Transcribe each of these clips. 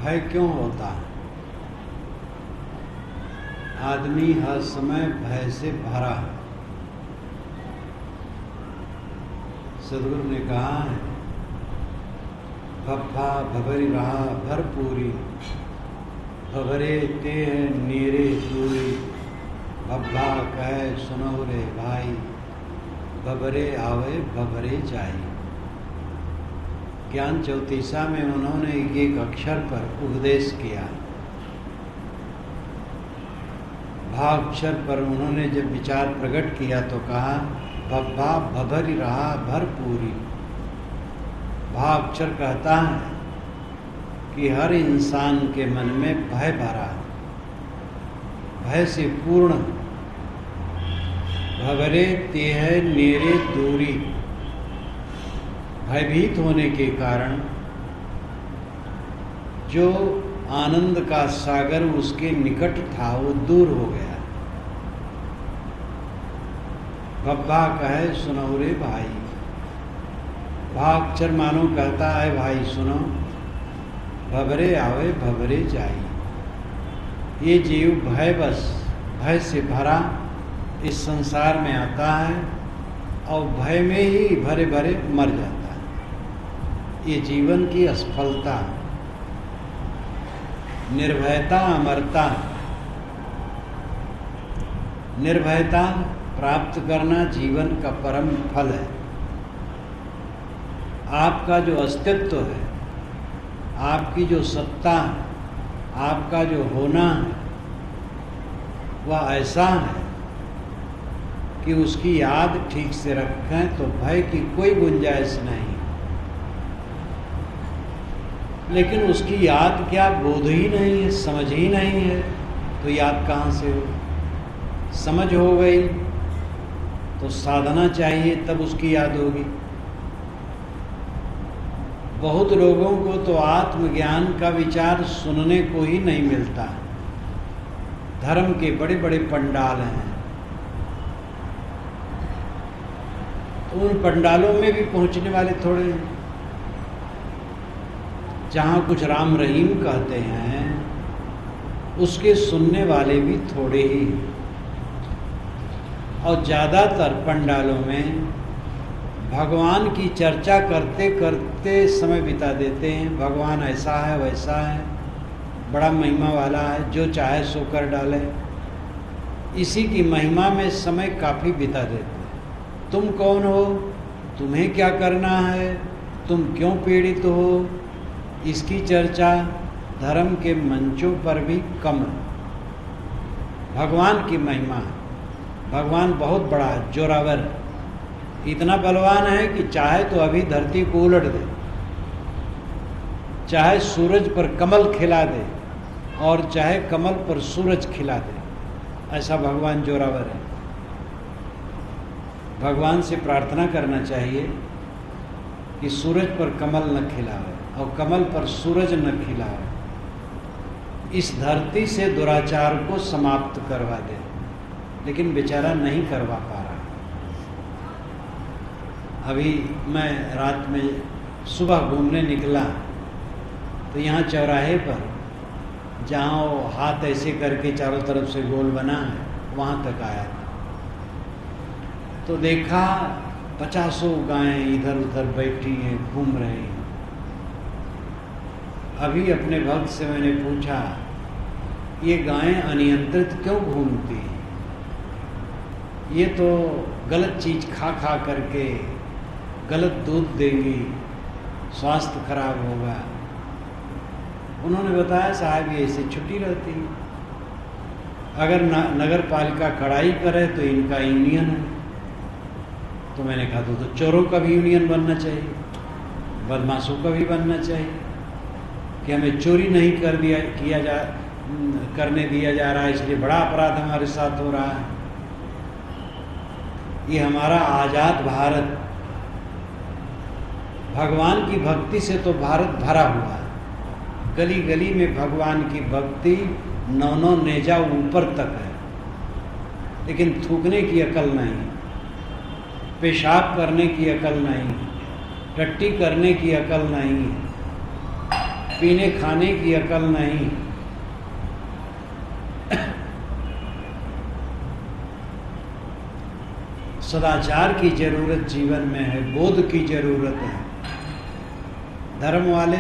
भय क्यों होता है? आदमी हर समय भय से भरा है। सदगुरु ने कहा है, भब्बा भभरी रहा भरपूरी, भभरे ते नीरे दूरी, भब्बा कहे सुनो रे भाई, भभरे आवे भभरे जाई। ज्ञान चौतीसा में उन्होंने एक अक्षर पर उपदेश किया। भाक्षर पर उन्होंने जब विचार प्रकट किया तो कहा, भब्बा भभरी रहा भरपूरी। भाक्षर कहता है कि हर इंसान के मन में भय भरा, भय से पूर्ण। भवरे तेह नेरे दूरी, भयभीत होने के कारण जो आनंद का सागर उसके निकट था वो दूर हो गया। भब्बा कहे सुनो रे भाई, भाक्षर मानो कहता है भाई सुनो, भवरे आवे भवरे जाई। ये जीव भय बस भय से भरा इस संसार में आता है और भय में ही भरे भरे मर जाता है। ये जीवन की असफलता, निर्भयता अमरता। निर्भयता प्राप्त करना जीवन का परम फल है। आपका जो अस्तित्व है, आपकी जो सत्ता, आपका जो होना है, वह ऐसा है कि उसकी याद ठीक से रखें तो भय की कोई गुंजाइश नहीं। लेकिन उसकी याद क्या बोध ही नहीं है, समझ ही नहीं है, तो याद कहाँ से हो? समझ हो गई तो साधना चाहिए, तब उसकी याद होगी। बहुत लोगों को तो आत्मज्ञान का विचार सुनने को ही नहीं मिलता। धर्म के बड़े बड़े पंडाल हैं, तो उन पंडालों में भी पहुंचने वाले थोड़े हैं। जहाँ कुछ राम रहीम कहते हैं उसके सुनने वाले भी थोड़े ही, और ज़्यादातर पंडालों में भगवान की चर्चा करते करते समय बिता देते हैं। भगवान ऐसा है वैसा है, बड़ा महिमा वाला है, जो चाहे सो कर डाले। इसी की महिमा में समय काफ़ी बिता देते हैं। तुम कौन हो? तुम्हें क्या करना है? तुम क्यों पीड़ित हो? इसकी चर्चा धर्म के मंचों पर भी कम है। भगवान की महिमा है। भगवान बहुत बड़ा है, जोरावर, इतना बलवान है कि चाहे तो अभी धरती को उलट दे, चाहे सूरज पर कमल खिला दे और चाहे कमल पर सूरज खिला दे। ऐसा भगवान जोरावर है। भगवान से प्रार्थना करना चाहिए कि सूरज पर कमल न खिलावे और कमल पर सूरज न खिलावे। इस धरती से दुराचार को समाप्त करवा दे, लेकिन बेचारा नहीं करवा पा रहा। अभी मैं रात में सुबह घूमने निकला तो यहाँ चौराहे पर, जहाँ वो हाथ ऐसे करके चारों तरफ से गोल बना है, वहाँ तक आया तो देखा 50 गायें इधर उधर बैठी हैं, घूम रही हैं। अभी अपने भक्त से मैंने पूछा, ये गायें अनियंत्रित क्यों घूमती हैं? ये तो गलत चीज़ खा खा करके गलत दूध देंगी, स्वास्थ्य खराब होगा। उन्होंने बताया, साहब ये ऐसे छुट्टी रहती है। अगर नगर पालिका कड़ाई करे तो इनका यूनियन है। तो मैंने कहा तो चोरों का भी यूनियन बनना चाहिए, बदमाशों का भी बनना चाहिए कि हमें चोरी नहीं करने दिया जा रहा है, इसलिए बड़ा अपराध हमारे साथ हो रहा है। ये हमारा आज़ाद भारत, भगवान की भक्ति से तो भारत भरा हुआ है। गली गली में भगवान की भक्ति 9 नेजा ऊपर तक है, लेकिन थूकने की अकल नहीं, पेशाब करने की अकल नहीं, टट्टी करने की अकल नहीं। पीने खाने की अकल नहीं। सदाचार की जरूरत जीवन में है, बोध की जरूरत है। धर्म वाले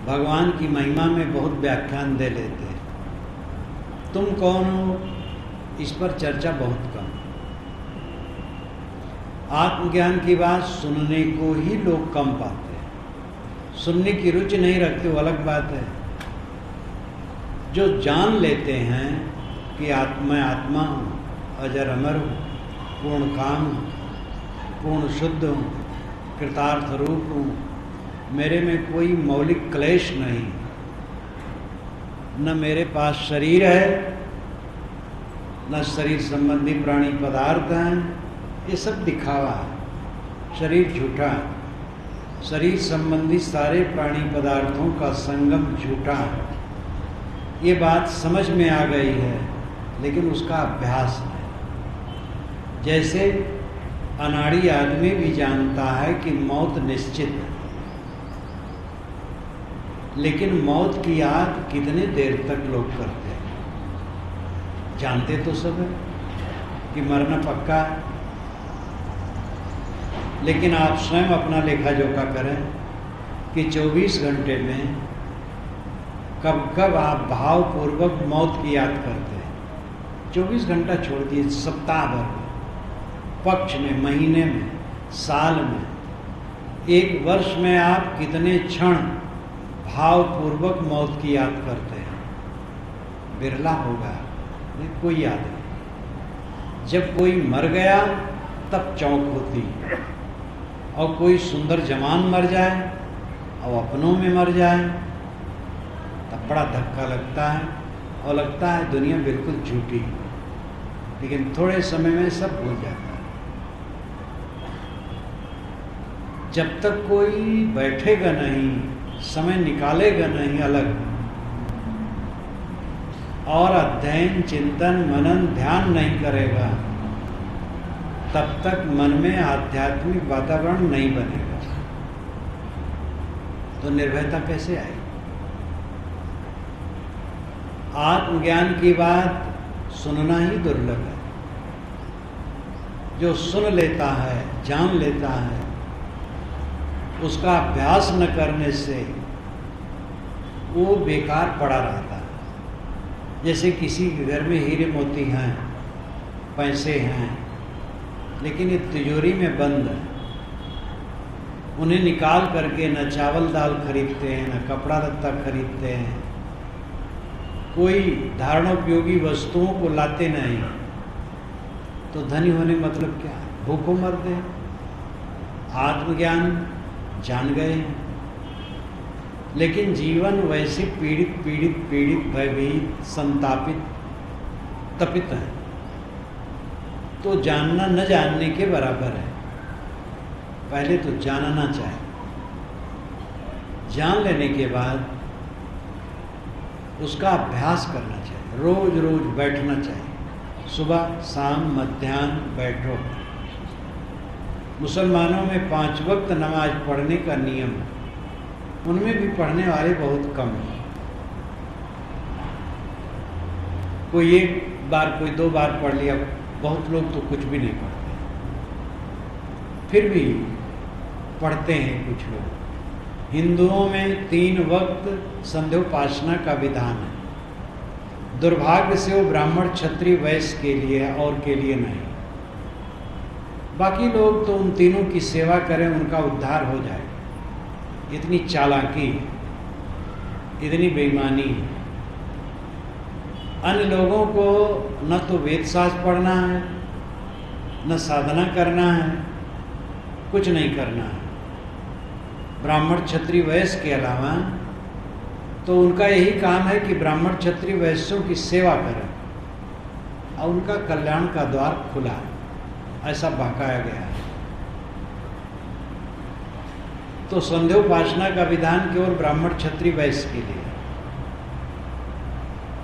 भगवान की महिमा में बहुत व्याख्यान दे लेते हैं। तुम कौन हो, इस पर चर्चा बहुत कम। आत्मज्ञान की बात सुनने को ही लोग कम पाते हैं। सुनने की रुचि नहीं रखते वो अलग बात है। जो जान लेते हैं कि मैं आत्मा हूँ, अजर अमर हूँ, पूर्ण काम हूँ, पूर्ण शुद्ध हूँ, कृतार्थ रूप हूँ, मेरे में कोई मौलिक क्लेश नहीं, न मेरे पास शरीर है, न शरीर संबंधी प्राणी पदार्थ हैं, ये सब दिखावा है। शरीर झूठा है, शरीर संबंधी सारे प्राणी पदार्थों का संगम झूठा है। ये बात समझ में आ गई है, लेकिन उसका अभ्यास है। जैसे अनाड़ी आदमी भी जानता है कि मौत निश्चित है, लेकिन मौत की याद कितने देर तक लोग करते हैं? जानते तो सब है कि मरना पक्का है, लेकिन आप स्वयं अपना लेखा जोखा करें कि 24 घंटे में कब कब आप भावपूर्वक मौत की याद करते हैं। 24 घंटा छोड़ दिए, सप्ताह भर में, पक्ष में, महीने में, साल में, एक वर्ष में आप कितने क्षण भावपूर्वक मौत की याद करते हैं? बिरला होगा, कोई याद नहीं। जब कोई मर गया तब चौंक होती है, और कोई सुंदर जवान मर जाए और अपनों में मर जाए तब बड़ा धक्का लगता है, और लगता है दुनिया बिल्कुल झूठी। लेकिन थोड़े समय में सब भूल जाता है। जब तक कोई बैठेगा नहीं, समय निकालेगा नहीं अलग, और अध्ययन, चिंतन, मनन, ध्यान नहीं करेगा, तब तक मन में आध्यात्मिक वातावरण नहीं बनेगा। तो निर्भयता कैसे आएगी? आत्मज्ञान की बात सुनना ही दुर्लभ है। जो सुन लेता है, जान लेता है, उसका अभ्यास न करने से वो बेकार पड़ा रहता है। जैसे किसी के घर में हीरे मोती हैं, पैसे हैं, लेकिन ये तिजोरी में बंद है। उन्हें निकाल करके न चावल दाल खरीदते हैं, न कपड़ा लत्ता खरीदते हैं, कोई धारणोपयोगी वस्तुओं को लाते नहीं, तो धनी होने मतलब क्या? भूखों मरते हैं। आत्मज्ञान जान गए हैं, लेकिन जीवन वैसे पीड़ित पीड़ित पीड़ित, भयभीत, संतापित, तपित है, तो जानना न जानने के बराबर है। पहले तो जानना चाहिए, जान लेने के बाद उसका अभ्यास करना चाहिए। रोज रोज बैठना चाहिए, सुबह शाम मध्याह्न बैठो। मुसलमानों में 5 वक्त नमाज पढ़ने का नियम है, उनमें भी पढ़ने वाले बहुत कम हैं। कोई 1 बार, कोई 2 बार पढ़ लिया, बहुत लोग तो कुछ भी नहीं पढ़ते। फिर भी पढ़ते हैं कुछ लोग। हिंदुओं में 3 वक्त संध्योपासना का विधान है। दुर्भाग्य से वो ब्राह्मण, क्षत्रिय, वैश्य के लिए है, और के लिए नहीं। बाकी लोग तो उन तीनों की सेवा करें, उनका उद्धार हो जाए। इतनी चालाकी, इतनी बेईमानी। अन्य लोगों को न तो वेद शास्त्र पढ़ना है, न साधना करना है, कुछ नहीं करना है। ब्राह्मण, क्षत्रिय, वैश्य के अलावा तो उनका यही काम है कि ब्राह्मण, क्षत्रिय, वैश्यों की सेवा करें, और उनका कल्याण का द्वार खुला है, ऐसा बहकाया गया है। तो संध्योपासना का विधान केवल ब्राह्मण, क्षत्रिय, वैश्य के लिए,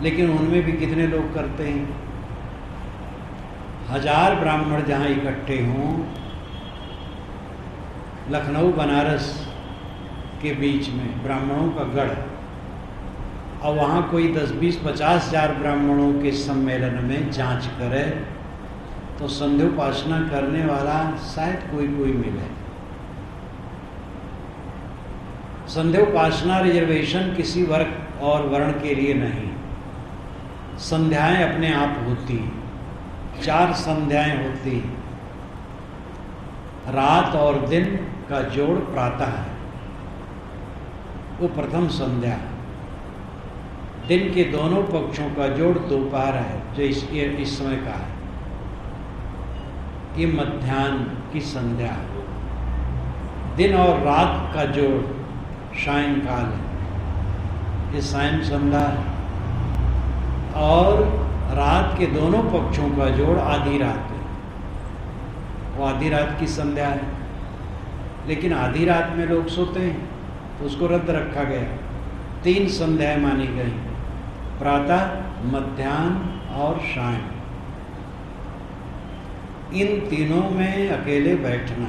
लेकिन उनमें भी कितने लोग करते हैं? 1000 ब्राह्मण जहाँ इकट्ठे हों, लखनऊ, बनारस, के बीच में ब्राह्मणों का गढ़, और वहाँ कोई 10, 20, 50 हजार ब्राह्मणों के सम्मेलन में जांच करे तो संध्योपासना करने वाला शायद कोई मिले। संध्योपासना रिजर्वेशन किसी वर्ग और वर्ण के लिए नहीं। संध्याएं अपने आप होती, 4 संध्याएं होती। रात और दिन का जोड़ प्रातः है, वो प्रथम संध्या। दिन के दोनों पक्षों का जोड़ दोपहर है, जो इस समय का है। ये मध्याह्न की संध्या। दिन और रात का जोड़ सायंकाल है, ये सायं संध्या है। और रात के दोनों पक्षों का जोड़ आधी रात है, वो आधी रात की संध्या है। लेकिन आधी रात में लोग सोते हैं तो उसको रद्द रखा गया। 3 संध्याएं मानी गई, प्रातः, मध्याह्न और सायं। इन तीनों में अकेले बैठना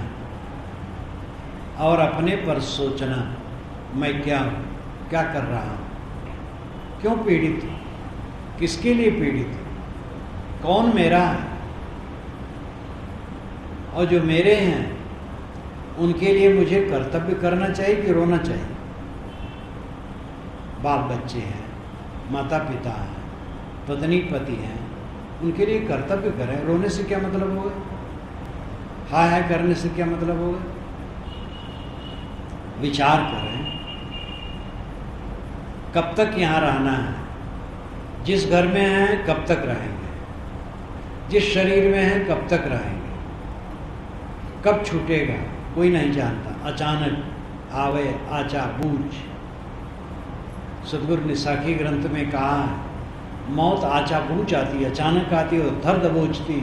और अपने पर सोचना, मैं क्या कर रहा हूँ, क्यों पीड़ित हूँ, किसके लिए पीड़ित हूँ, कौन मेरा है, और जो मेरे हैं उनके लिए मुझे कर्तव्य करना चाहिए कि रोना चाहिए। बाप बच्चे हैं, माता पिता हैं, पत्नी पति हैं, उनके लिए कर्तव्य करें। रोने से क्या मतलब होगा, हाय हाय करने से क्या मतलब होगा। विचार करें, कब तक यहाँ रहना है, जिस घर में हैं कब तक रहेंगे, जिस शरीर में हैं कब तक रहेंगे, कब छूटेगा कोई नहीं जानता। अचानक आवे आचा बूझ। सदगुरु ने साखी ग्रंथ में कहा है, मौत आचा बूझ आती, अचानक आती और धर दबोचती।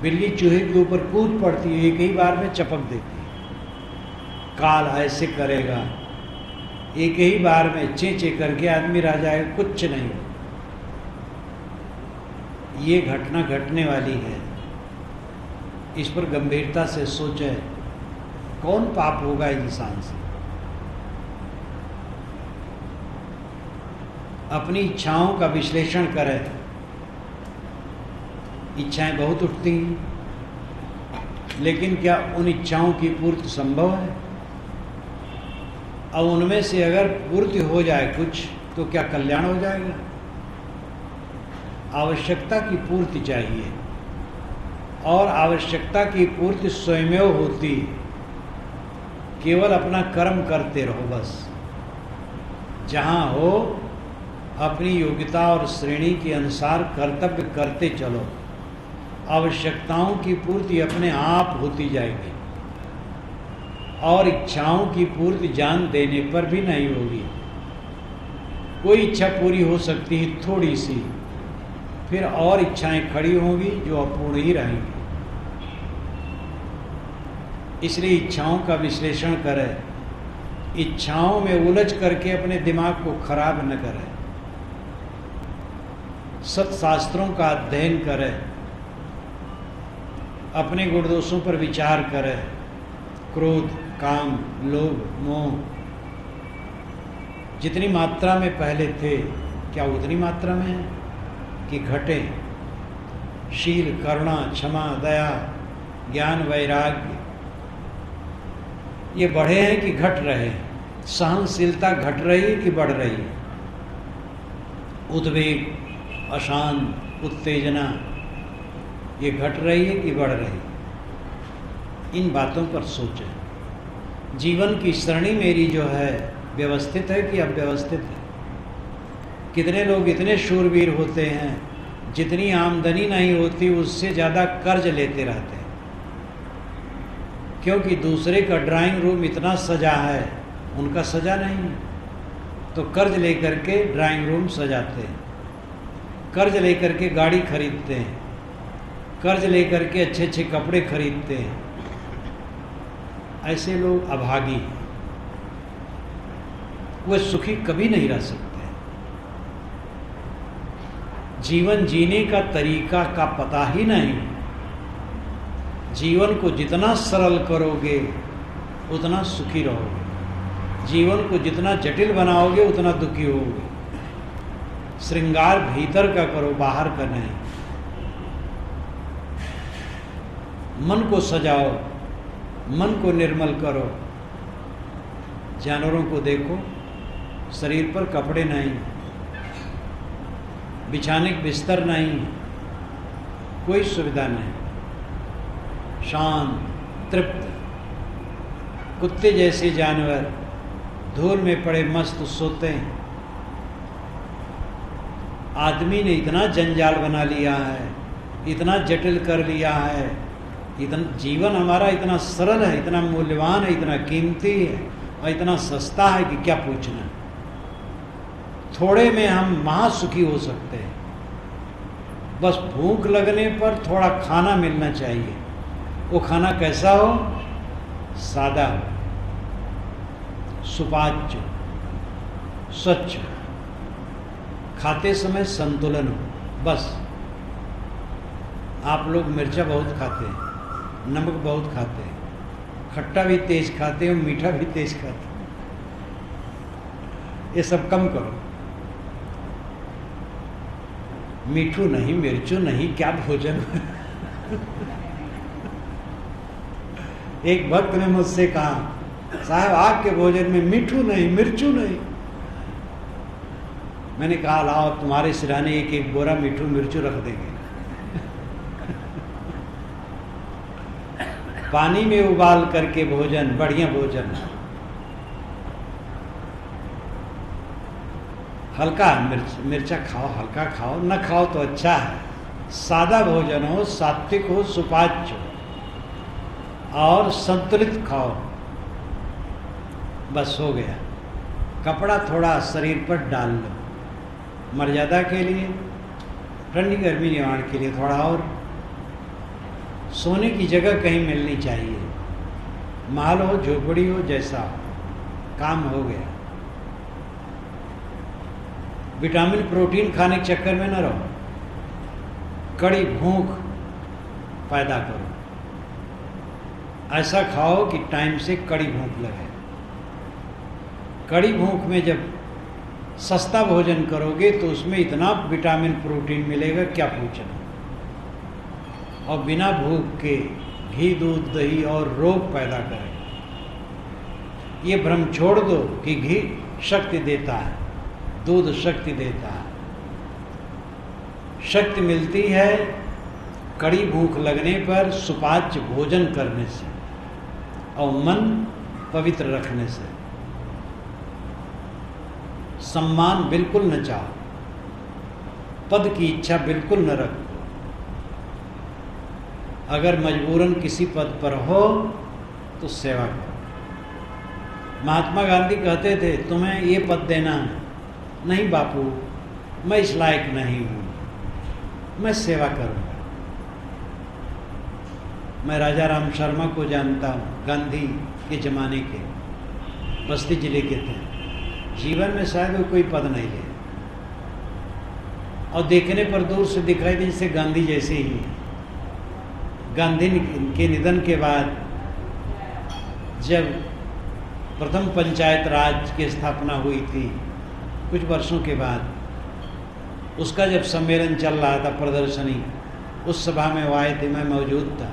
बिल्ली चूहे के ऊपर कूद पड़ती है, एक ही बार में चपक देती। काल ऐसे करेगा, एक ही बार में चे करके आदमी रह जाएगा, कुछ नहीं। ये घटना घटने वाली है, इस पर गंभीरता से सोचे। कौन पाप होगा इंसान से। अपनी इच्छाओं का विश्लेषण करें। इच्छाएं बहुत उठती हैं, लेकिन क्या उन इच्छाओं की पूर्ति संभव है? और उनमें से अगर पूर्ति हो जाए कुछ, तो क्या कल्याण हो जाएगा? आवश्यकता की पूर्ति चाहिए, और आवश्यकता की पूर्ति स्वयमेव होती। केवल अपना कर्म करते रहो बस। जहाँ हो अपनी योग्यता और श्रेणी के अनुसार कर्तव्य करते चलो। आवश्यकताओं की पूर्ति अपने आप होती जाएगी, और इच्छाओं की पूर्ति जान देने पर भी नहीं होगी। कोई इच्छा पूरी हो सकती है थोड़ी सी, फिर और इच्छाएं खड़ी होंगी जो अपूर्ण ही रहेंगी। इसलिए इच्छाओं का विश्लेषण करें। इच्छाओं में उलझ करके अपने दिमाग को खराब न करें। सत्शास्त्रों का अध्ययन करें, अपने गुण दोषों पर विचार करें। क्रोध, काम, लोभ, मोह जितनी मात्रा में पहले थे, क्या उतनी मात्रा में है कि घटे? शील, करुणा, क्षमा, दया, ज्ञान, वैराग्य ये बढ़े हैं कि घट रहे हैं? सहनशीलता घट रही है कि बढ़ रही है? उद्वेग, अशांत, उत्तेजना ये घट रही है कि बढ़ रही है? इन बातों पर सोचें। जीवन की सरणी मेरी जो है व्यवस्थित है कि अव्यवस्थित है? कितने लोग इतने शूरवीर होते हैं, जितनी आमदनी नहीं होती उससे ज़्यादा कर्ज लेते रहते हैं, क्योंकि दूसरे का ड्राइंग रूम इतना सजा है, उनका सजा नहीं है, तो कर्ज लेकर के ड्राइंग रूम सजाते हैं, कर्ज लेकर के गाड़ी खरीदते हैं, कर्ज लेकर के अच्छे अच्छे कपड़े खरीदते हैं। ऐसे लोग अभागी हैं, वे सुखी कभी नहीं रह सकते। जीवन जीने का तरीका का पता ही नहीं। जीवन को जितना सरल करोगे उतना सुखी रहोगे। जीवन को जितना जटिल बनाओगे उतना दुखी होगे। श्रृंगार भीतर का करो, बाहर का नहीं। मन को सजाओ, मन को निर्मल करो। जानवरों को देखो, शरीर पर कपड़े नहीं, बिछाने के बिस्तर नहीं, कोई सुविधा नहीं, शांत तृप्त। कुत्ते जैसे जानवर धूल में पड़े मस्त सोते हैं। आदमी ने इतना जंजाल बना लिया है, इतना जटिल कर लिया है, इतना जीवन हमारा इतना सरल है, इतना मूल्यवान है, इतना कीमती है और इतना सस्ता है कि क्या पूछना। थोड़े में हम महासुखी हो सकते हैं। बस भूख लगने पर थोड़ा खाना मिलना चाहिए। वो खाना कैसा हो? सादा हो, सुपाच्य, स्वच्छ, खाते समय संतुलन हो। बस। आप लोग मिर्चा बहुत खाते हैं, नमक बहुत खाते हैं, खट्टा भी तेज खाते हैं और मीठा भी तेज खाते हैं। ये सब कम करो। मीठू नहीं, मिर्चू नहीं, क्या भोजन। एक भक्त ने मुझसे कहा, साहब आपके भोजन में मीठू नहीं, मिर्चू नहीं। मैंने कहा लाओ तुम्हारे सिराने एक एक बोरा मीठू मिर्चू रख देंगे। पानी में उबाल करके भोजन, बढ़िया भोजन। हल्का मिर्चा खाओ, हल्का खाओ, न खाओ तो अच्छा है। सादा भोजन हो, सात्विक हो, सुपाच्य हो और संतुलित खाओ। बस हो गया। कपड़ा थोड़ा शरीर पर डाल लो, मर्यादा के लिए, ठंडी गर्मी निवारण के लिए थोड़ा और। सोने की जगह कहीं मिलनी चाहिए, महल हो, झोपड़ी हो, जैसा हो, काम हो गया। विटामिन प्रोटीन खाने के चक्कर में न रहो। कड़ी भूख पैदा करो, ऐसा खाओ कि टाइम से कड़ी भूख लगे। कड़ी भूख में जब सस्ता भोजन करोगे तो उसमें इतना विटामिन प्रोटीन मिलेगा क्या पूछना। और बिना भूख के घी, दूध, दही और रोग पैदा करें। ये भ्रम छोड़ दो कि घी शक्ति देता है, दूध शक्ति देता है। शक्ति मिलती है कड़ी भूख लगने पर सुपाच्य भोजन करने से और मन पवित्र रखने से। सम्मान बिल्कुल न चाहो, पद की इच्छा बिल्कुल न रखो। अगर मजबूरन किसी पद पर हो तो सेवा करो। महात्मा गांधी कहते थे तुम्हें ये पद देना है। नहीं बापू, मैं इस लायक नहीं हूँ, मैं सेवा करूँगा। मैं राजा राम शर्मा को जानता हूँ, गांधी के ज़माने के, बस्ती जिले के थे। जीवन में शायद वो कोई पद नहीं ले और देखने पर दूर से दिखाई दी जैसे गांधी जैसे ही। गांधी के निधन के बाद जब प्रथम पंचायत राज की स्थापना हुई थी, कुछ वर्षों के बाद उसका जब सम्मेलन चल रहा था, प्रदर्शनी, उस सभा में वो आए थे, मैं मौजूद था।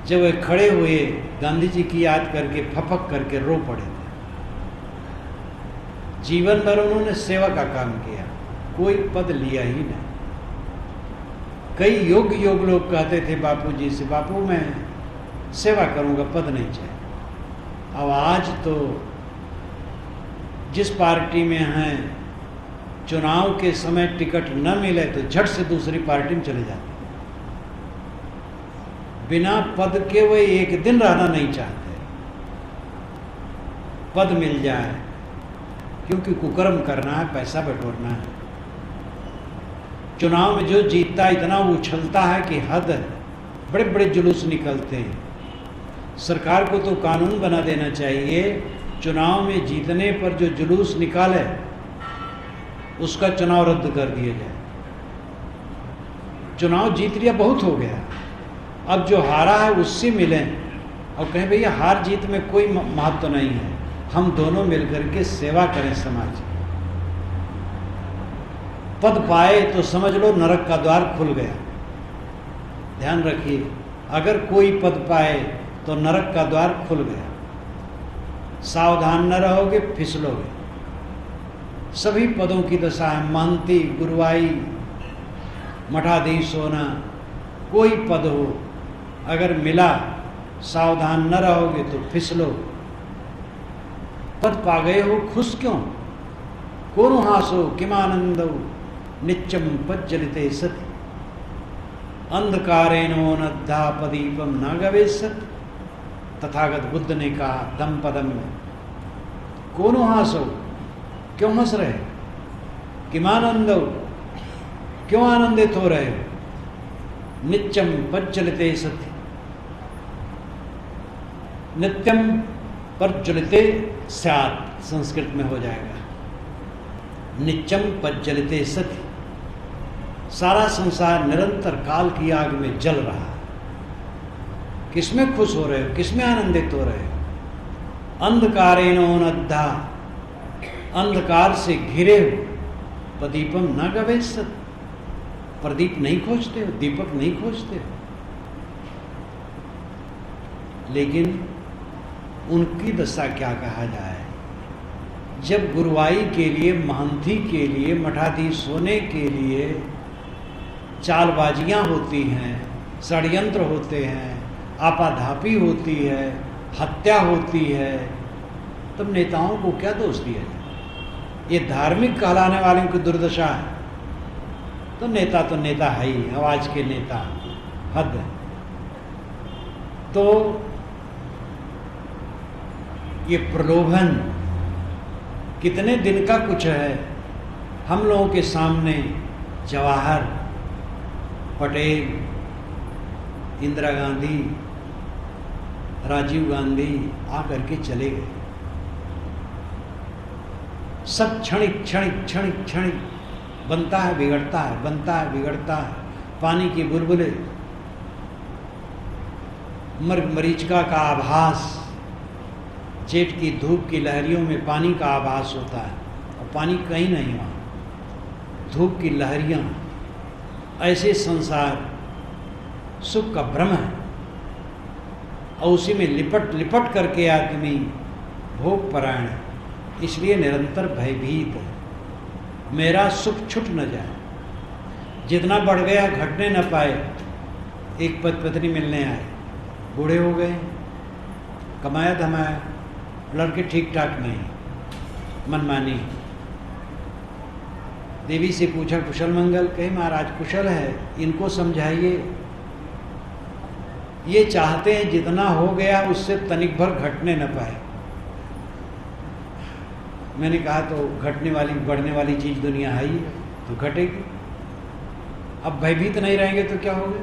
जब वे खड़े हुए गांधी जी की याद करके फपक करके रो पड़े थे। जीवन भर उन्होंने सेवा का काम किया, कोई पद लिया ही नहीं। कई योग लोग कहते थे बापू जी से, बापू मैं सेवा करूंगा, पद नहीं चाहिए। अब आज तो जिस पार्टी में हैं, चुनाव के समय टिकट न मिले तो झट से दूसरी पार्टी में चले जाते। बिना पद के वो एक दिन रहना नहीं चाहते। पद मिल जाए, क्योंकि कुकर्म करना है, पैसा बटोरना है। चुनाव में जो जीतता इतना उछलता है कि हद है, बड़े बड़े जुलूस निकलते हैं। सरकार को तो कानून बना देना चाहिए, चुनाव में जीतने पर जो जुलूस निकाले उसका चुनाव रद्द कर दिया जाए। चुनाव जीत लिया, बहुत हो गया, अब जो हारा है उससे मिलें, और कहें भैया हार जीत में कोई महत्व नहीं है, हम दोनों मिलकर के सेवा करें समाज की। पद पाए तो समझ लो नरक का द्वार खुल गया। ध्यान रखिए, अगर कोई पद पाए तो नरक का द्वार खुल गया। सावधान न रहोगे फिसलोगे। सभी पदों की दशा है, महंती, गुरुवाई, मठाधीश होना, कोई पद हो, अगर मिला सावधान न रहोगे तो फिसलो। पद पा गए हो खुश क्यों? कोनो हासो किमानंदो नित्यम पज्जलिते सति अंधकारेणो नद्धा पदीपम न गवेशत। तथागत बुद्ध ने कहा दम पदम में, कोनो हासो, क्यों हंस रहे? किमानंदो, क्यों आनंदित हो रहे हो? नित्यम पज्जलिते सति, नित्यम प्रज्वलिते स्यात् संस्कृत में हो जाएगा, नित्यम प्रज्वलिते सति। सारा संसार निरंतर काल की आग में जल रहा है। किसमें खुश हो रहे हो, किसमें आनंदित हो रहे हो? अंधकारेणो नद्धा, अंधकार से घिरे हो, प्रदीपम न गवेशत, प्रदीप नहीं खोजते हो, दीपक नहीं खोजते हो। लेकिन उनकी दशा क्या कहा जाए, जब गुरुवाई के लिए, महंती के लिए, मठाधीश होने के लिए चालबाजियां होती हैं, षड्यंत्र होते हैं, आपाधापी होती है, हत्या होती है, तब नेताओं को क्या दोष दिया जाए? ये धार्मिक कहलाने वालों की दुर्दशा है। तो नेता है ही, आवाज के नेता, हद है। तो ये प्रलोभन कितने दिन का कुछ है। हम लोगों के सामने जवाहर, पटेल, इंदिरा गांधी, राजीव गांधी आकर के चले गए। सब क्षणिक क्षणिक क्षणिक क्षणिक बनता है बिगड़ता है, बनता है बिगड़ता है। पानी की बुलबुले, मरीचिका का आभास, जेठ की धूप की लहरियों में पानी का आभास होता है और पानी कहीं नहीं वहाँ, धूप की लहरियाँ। ऐसे संसार सुख का भ्रम है और उसी में लिपट लिपट करके आदमी भोग परायण है, इसलिए निरंतर भयभीत है, मेरा सुख छूट न जाए। जितना बढ़ गया घटने न पाए। एक पत्नी मिलने आए, बूढ़े हो गए, कमाया धमाया, लड़के ठीक ठाक नहीं, मनमानी। देवी से पूछा कुशल मंगल, कहे महाराज कुशल है, इनको समझाइए, ये चाहते हैं जितना हो गया उससे तनिक भर घटने न पाए। मैंने कहा तो घटने वाली बढ़ने वाली चीज दुनिया है ही, तो घटेगी। अब भयभीत नहीं रहेंगे तो क्या होगा?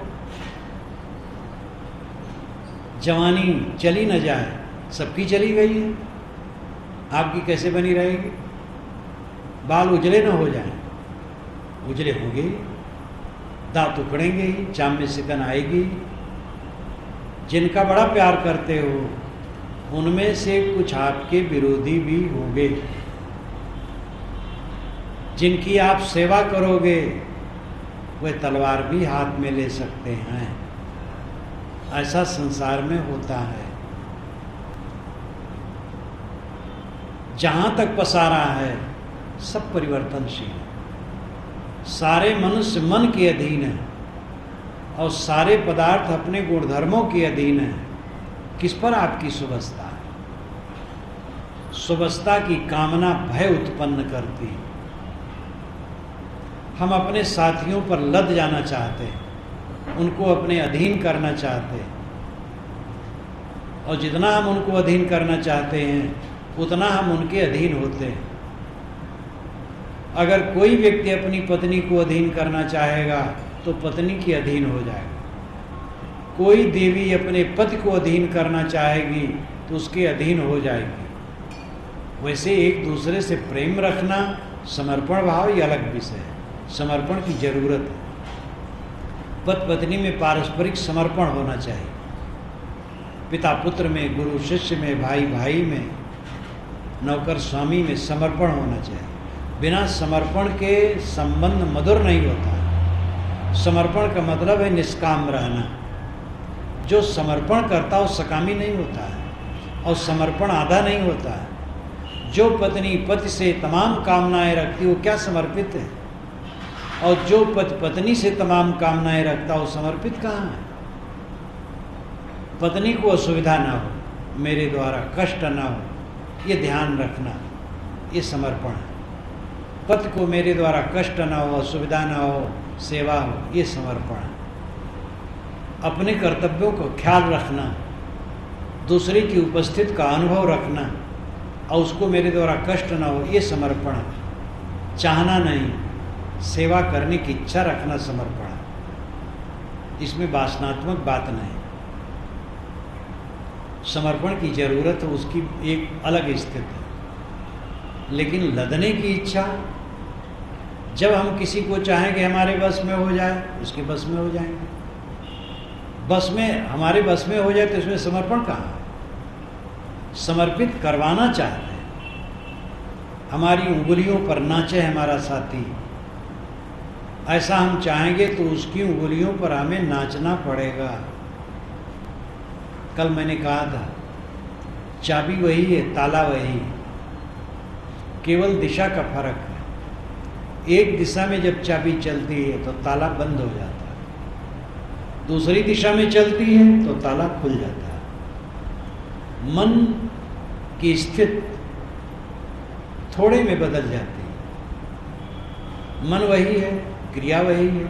जवानी चली न जाए, सबकी चली गई है, आपकी कैसे बनी रहेगी? बाल उजले न हो जाएं, उजले होंगे ही, दांत उखड़ेंगे ही, चाम में सिकन आएगी। जिनका बड़ा प्यार करते हो उनमें से कुछ आपके विरोधी भी होंगे, जिनकी आप सेवा करोगे वे तलवार भी हाथ में ले सकते हैं। ऐसा संसार में होता है। जहां तक पसारा है सब परिवर्तनशील है। सारे मनुष्य मन के अधीन है और सारे पदार्थ अपने गुणधर्मों के अधीन है। किस पर आपकी सुवस्था है? सुवस्था की कामना भय उत्पन्न करती है। हम अपने साथियों पर लद जाना चाहते हैं, उनको अपने अधीन करना चाहते हैं, और जितना हम उनको अधीन करना चाहते हैं उतना हम उनके अधीन होते हैं। अगर कोई व्यक्ति अपनी पत्नी को अधीन करना चाहेगा तो पत्नी के अधीन हो जाएगा। कोई देवी अपने पति को अधीन करना चाहेगी तो उसके अधीन हो जाएगी। वैसे एक दूसरे से प्रेम रखना, समर्पण भाव ये अलग विषय है, समर्पण की जरूरत है। पति पत्नी में पारस्परिक समर्पण होना चाहिए। पिता पुत्र में, गुरु शिष्य में, भाई भाई में, नौकर स्वामी में समर्पण होना चाहिए। बिना समर्पण के संबंध मधुर नहीं होता। समर्पण का मतलब है निष्काम रहना। जो समर्पण करता है वो सकामी नहीं होता है, और समर्पण आधा नहीं होता है। जो पत्नी पति से तमाम कामनाएं रखती वो क्या समर्पित है, और जो पति पत्नी से तमाम कामनाएं रखता वो समर्पित कहाँ है। पत्नी को असुविधा ना हो, मेरे द्वारा कष्ट ना हो, ये ध्यान रखना, ये समर्पण है। पति को मेरे द्वारा कष्ट ना हो, असुविधा ना हो, सेवा हो, ये समर्पण है। अपने कर्तव्यों को ख्याल रखना, दूसरे की उपस्थिति का अनुभव रखना, और उसको मेरे द्वारा कष्ट ना हो, ये समर्पण है। चाहना नहीं, सेवा करने की इच्छा रखना समर्पण है। इसमें वासनात्मक बात नहीं। समर्पण की जरूरत है, उसकी एक अलग स्थिति है। लेकिन लदने की इच्छा, जब हम किसी को चाहें कि हमारे बस में हो जाए, उसके बस में हो जाएंगे। बस में, हमारे बस में हो जाए तो इसमें समर्पण कहाँ है? समर्पित करवाना चाहते हैं। हमारी उंगलियों पर नाचे हमारा साथी, ऐसा हम चाहेंगे तो उसकी उंगलियों पर हमें नाचना पड़ेगा। कल मैंने कहा था, चाबी वही है, ताला वही, केवल दिशा का फर्क है। एक दिशा में जब चाबी चलती है तो ताला बंद हो जाता है, दूसरी दिशा में चलती है तो ताला खुल जाता है। मन की स्थिति थोड़े में बदल जाती है। मन वही है, क्रिया वही है,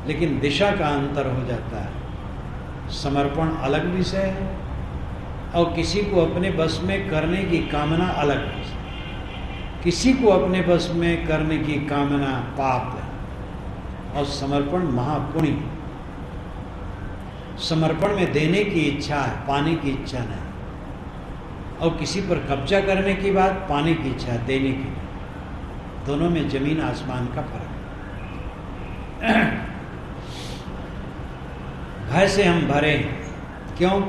लेकिन दिशा का अंतर हो जाता है। समर्पण अलग विषय है, और किसी को अपने बस में करने की कामना अलग विषय। किसी को अपने बस में करने की कामना पाप है, और समर्पण महापुण्य। समर्पण में देने की इच्छा है, पाने की इच्छा नहीं। और किसी पर कब्जा करने की बात, पाने की इच्छा है, देने की नहीं। दोनों में जमीन आसमान का फर्क है। भय से हम भरे हैं। क्यों?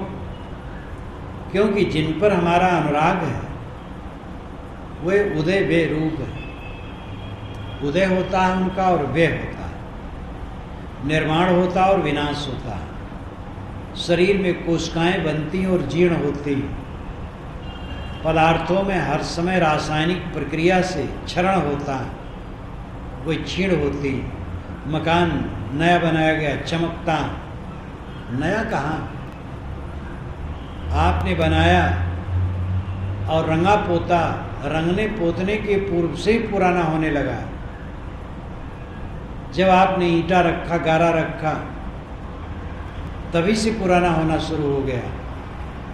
क्योंकि जिन पर हमारा अनुराग है वे उदय वे रूप है। उदय होता है उनका और व्यय होता है। निर्माण होता है और विनाश होता है। शरीर में कोशिकाएं बनती और जीर्ण होती। पदार्थों में हर समय रासायनिक प्रक्रिया से क्षरण होता है, वो क्षीण होती। मकान नया बनाया गया, चमकता, नया कहाँ? आपने बनाया और रंगा पोता, रंगने पोतने के पूर्व से ही पुराना होने लगा। जब आपने ईंटा रखा, गारा रखा, तभी से पुराना होना शुरू हो गया।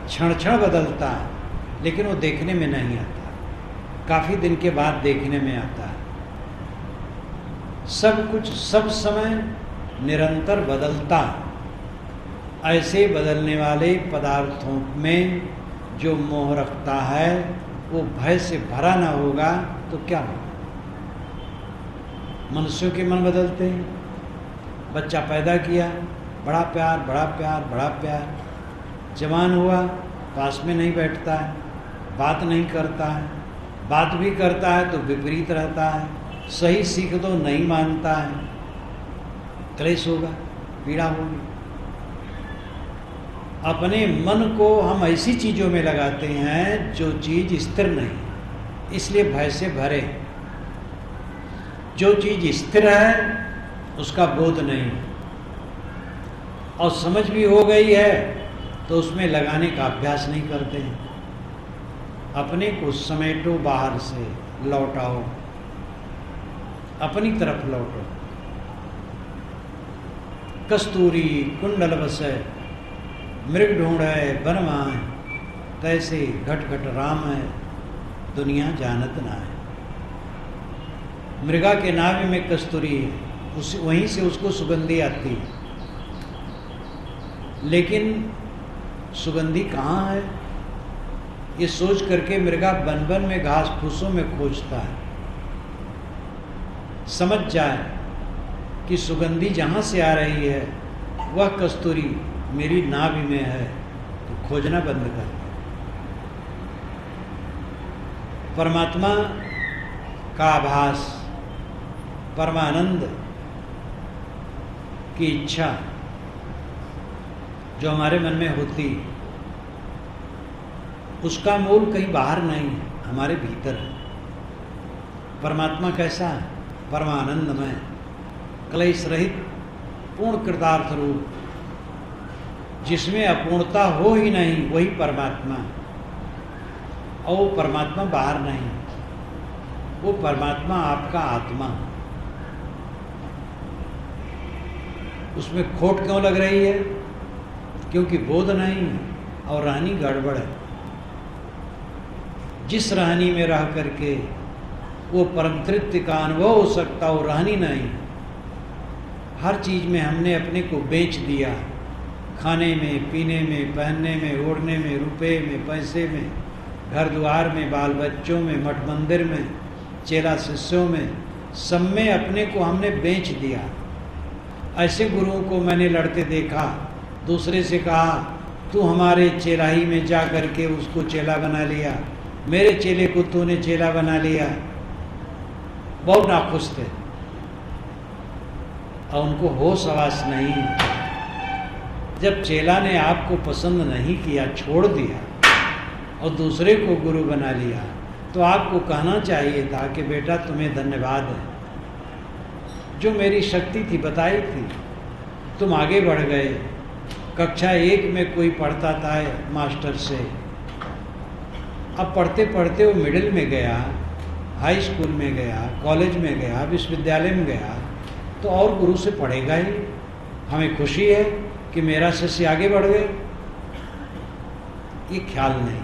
क्षण क्षण बदलता, लेकिन वो देखने में नहीं आता, काफी दिन के बाद देखने में आता है। सब कुछ सब समय निरंतर बदलता। ऐसे बदलने वाले पदार्थों में जो मोह रखता है वो भय से भरा ना होगा तो क्या होगा? मनुष्यों के मन बदलते हैं। बच्चा पैदा किया, बड़ा प्यार, बड़ा प्यार, बड़ा प्यार। जवान हुआ, पास में नहीं बैठता है, बात नहीं करता है, बात भी करता है तो विपरीत रहता है, सही सीख दो नहीं मानता है, क्लेश होगा, पीड़ा होगी। अपने मन को हम ऐसी चीज़ों में लगाते हैं जो चीज़ स्थिर नहीं, इसलिए भय से भरे। जो चीज़ स्थिर है उसका बोध नहीं, और समझ भी हो गई है तो उसमें लगाने का अभ्यास नहीं करते हैं। अपने को समेटो, बाहर से लौटाओ, अपनी तरफ लौटो। कस्तूरी कुंडल बसे, मृग ढूंढे वन माए, तैसे घट घट राम है, दुनिया जानत ना है। मृगा के नाभि में कस्तूरी है, उस वहीं से उसको सुगंधी आती है, लेकिन सुगंधी कहाँ है ये सोच करके मृगा बन बन में घास फूसों में खोजता है। समझ जाए कि सुगंधी जहाँ से आ रही है वह कस्तूरी मेरी नाभि में है तो खोजना बंद कर दिया। परमात्मा का आभास, परमानंद की इच्छा जो हमारे मन में होती है, उसका मूल कहीं बाहर नहीं है, हमारे भीतर है। परमात्मा कैसा है? परमानंदमय, क्लेश रहित, पूर्ण कृतार्थ रूप, जिसमें अपूर्णता हो ही नहीं, वही परमात्मा। और वो परमात्मा बाहर नहीं, वो परमात्मा आपका आत्मा। उसमें खोट क्यों लग रही है? क्योंकि बोध नहीं है और रहनी गड़बड़ है। जिस रहनी में रह करके वो परम तृप्ति का अनुभव हो सकता, वो रहनी नहीं। हर चीज में हमने अपने को बेच दिया, खाने में, पीने में, पहनने में, ओढ़ने में, रुपए में, पैसे में, घर द्वार में, बाल बच्चों में, मठ मंदिर में, चेला शिष्यों में, सब में अपने को हमने बेच दिया। ऐसे गुरुओं को मैंने लड़ते देखा, दूसरे से कहा तू हमारे चेलाही में जा करके उसको चेला बना लिया, मेरे चेले को तूने चेला बना लिया। बहुत नाखुश थे और उनको होश आवास नहीं। जब चेला ने आपको पसंद नहीं किया, छोड़ दिया और दूसरे को गुरु बना लिया, तो आपको कहना चाहिए था कि बेटा तुम्हें धन्यवाद है, जो मेरी शक्ति थी बताई थी, तुम आगे बढ़ गए। कक्षा 1 में कोई पढ़ता था मास्टर से, अब पढ़ते पढ़ते वो मिडिल में गया, हाई स्कूल में गया, कॉलेज में गया, विश्वविद्यालय में गया, तो और गुरु से पढ़ेगा ही। हमें खुशी है कि मेरा शिष्य आगे बढ़ गए, ये ख्याल नहीं।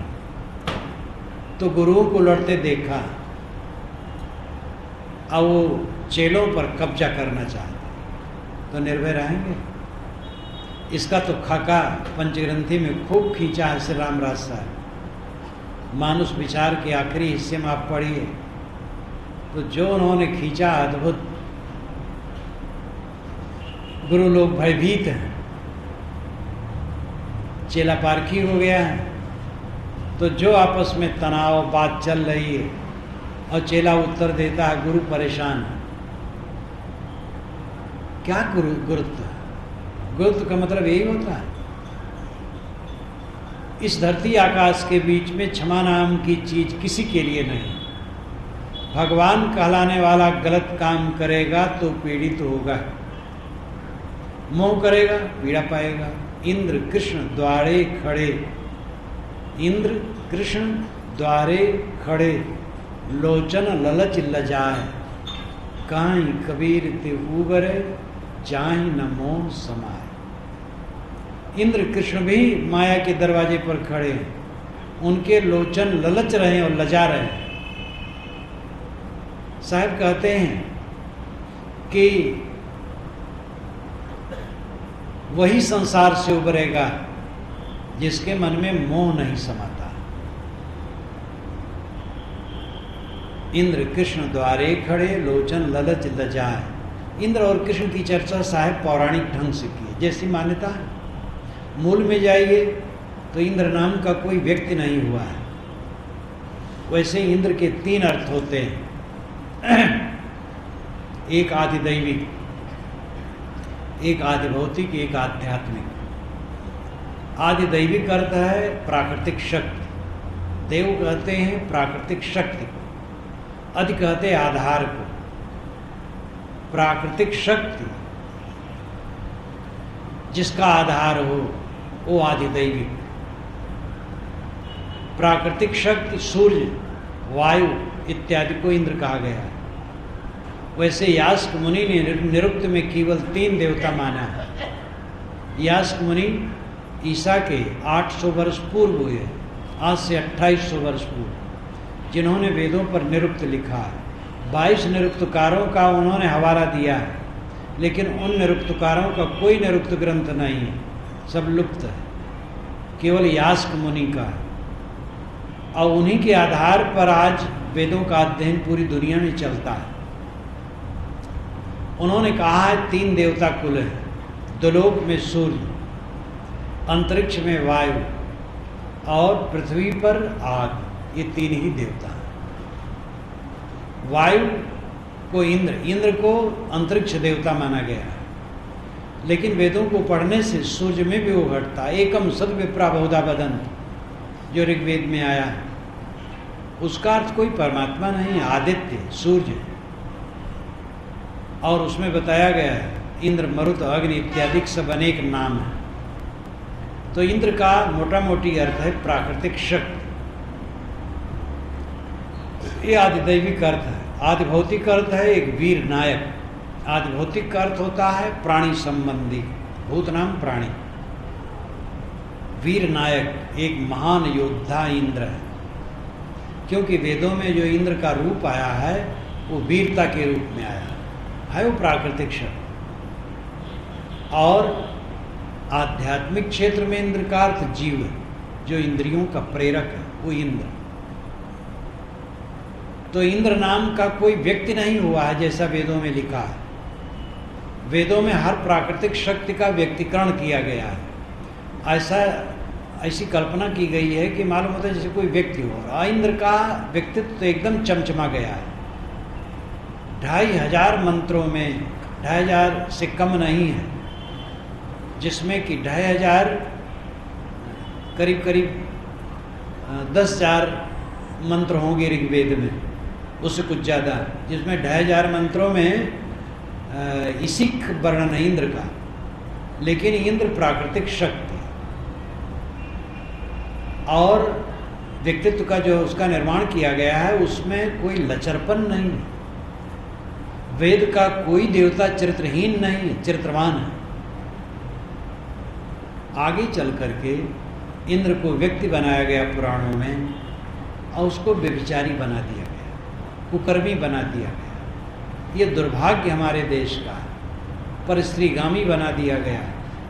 तो गुरुओं को लड़ते देखा, अब वो चेलों पर कब्जा करना चाहते, तो निर्भय रहेंगे। इसका तो खाका पंचग्रंथि में खूब खींचा है श्री रामराज साहब। मानुष विचार के आखिरी हिस्से में आप पढ़िए, तो जो उन्होंने खींचा अद्भुत। गुरु लोग भयभीत हैं, चेला पारखी हो गया है, तो जो आपस में तनाव बात चल रही है और चेला उत्तर देता है, गुरु परेशान है। क्या गुरुत्व? गुरुत्व का मतलब यही होता है, इस धरती आकाश के बीच में क्षमा नाम की चीज किसी के लिए नहीं। भगवान कहलाने वाला गलत काम करेगा तो पीड़ित होगा, मोह करेगा पीड़ा पाएगा। इंद्र कृष्ण द्वारे खड़े, इंद्र कृष्ण द्वारे खड़े, लोचन ललच लजाए, काई कबीर ते उबरे, जाहि न मोह समाए। इंद्र कृष्ण भी माया के दरवाजे पर खड़े हैं, उनके लोचन ललच रहे हैं और लजा रहे हैं। साहब कहते हैं कि वही संसार से उबरेगा जिसके मन में मोह नहीं समाता। इंद्र कृष्ण द्वारे खड़े, लोचन ललच लजाए। इंद्र और कृष्ण की चर्चा साहब पौराणिक ढंग से की, जैसी मान्यता है। मूल में जाइए तो इंद्र नाम का कोई व्यक्ति नहीं हुआ है। वैसे इंद्र के 3 अर्थ होते हैं, एक आदिदैविक, एक आदिभौतिक, एक आध्यात्मिक। आदिदैविक अर्थ है प्राकृतिक शक्ति, देव कहते हैं प्राकृतिक शक्ति को, आदि कहते हैं आधार को। प्राकृतिक शक्ति जिसका आधार हो वो आदिदैविक। प्राकृतिक शक्ति सूर्य, वायु इत्यादि को इंद्र कहा गया है। वैसे यास्क मुनि ने निरुक्त में केवल 3 देवता माना है। यास्क मुनि ईसा के 800 वर्ष पूर्व हुए, आज से 2800 वर्ष पूर्व, जिन्होंने वेदों पर निरुक्त लिखा है। 22 निरुक्तकारों का उन्होंने हवाला दिया है, लेकिन उन निरुक्तकारों का कोई निरुक्त ग्रंथ नहीं है, सब लुप्त है, केवल यास्क मुनि का है। और उन्हीं के आधार पर आज वेदों का अध्ययन पूरी दुनिया में चलता है। उन्होंने कहा है 3 देवता कुल है, दुलोक में सूर्य, अंतरिक्ष में वायु और पृथ्वी पर आग, ये तीन ही देवता हैं। वायु को इंद्र को अंतरिक्ष देवता माना गया है, लेकिन वेदों को पढ़ने से सूर्य में भी वो घटता है। एकम सद विप्रा बहुधा वदन्ति, जो ऋग्वेद में आया है, उसका अर्थ कोई परमात्मा नहीं, आदित्य सूर्य, और उसमें बताया गया है इंद्र मरुत अग्नि इत्यादि सब अनेक नाम है। तो इंद्र का मोटा मोटी अर्थ है प्राकृतिक शक्ति, ये आदिदैविक अर्थ है। आदिभौतिक अर्थ है एक वीर नायक। आदिभौतिक का अर्थ होता है प्राणी संबंधी, भूत नाम प्राणी। वीर नायक एक महान योद्धा इंद्र है, क्योंकि वेदों में जो इंद्र का रूप आया है वो वीरता के रूप में आया है, वो प्राकृतिक शब्द। और आध्यात्मिक क्षेत्र में इंद्र का अर्थ जीव है, जो इंद्रियों का प्रेरक है, वो इंद्र। तो इंद्र नाम का कोई व्यक्ति नहीं हुआ है जैसा वेदों में लिखा है। वेदों में हर प्राकृतिक शक्ति का व्यक्तिकरण किया गया है। ऐसी कल्पना की गई है कि मालूम होता है जैसे कोई व्यक्ति हो, और इंद्र का व्यक्तित्व तो एकदम चमचमा गया है। 2500 मंत्रों में 2500 से कम नहीं है, जिसमें कि 2500 करीब 10,000 मंत्र होंगे ऋग्वेद में, उससे कुछ ज़्यादा, जिसमें 2500 मंत्रों में इसी वर्णन है इंद्र का। लेकिन इंद्र प्राकृतिक शक्ति और व्यक्तित्व का जो उसका निर्माण किया गया है उसमें कोई लचरपन नहीं है। वेद का कोई देवता चरित्रहीन नहीं है, चरित्रवान है। आगे चल करके इंद्र को व्यक्ति बनाया गया पुराणों में, और उसको व्यभिचारी बना दिया गया, कुकर्मी बना दिया गया। ये दुर्भाग्य हमारे देश का है। पर स्त्रीगामी बना दिया गया,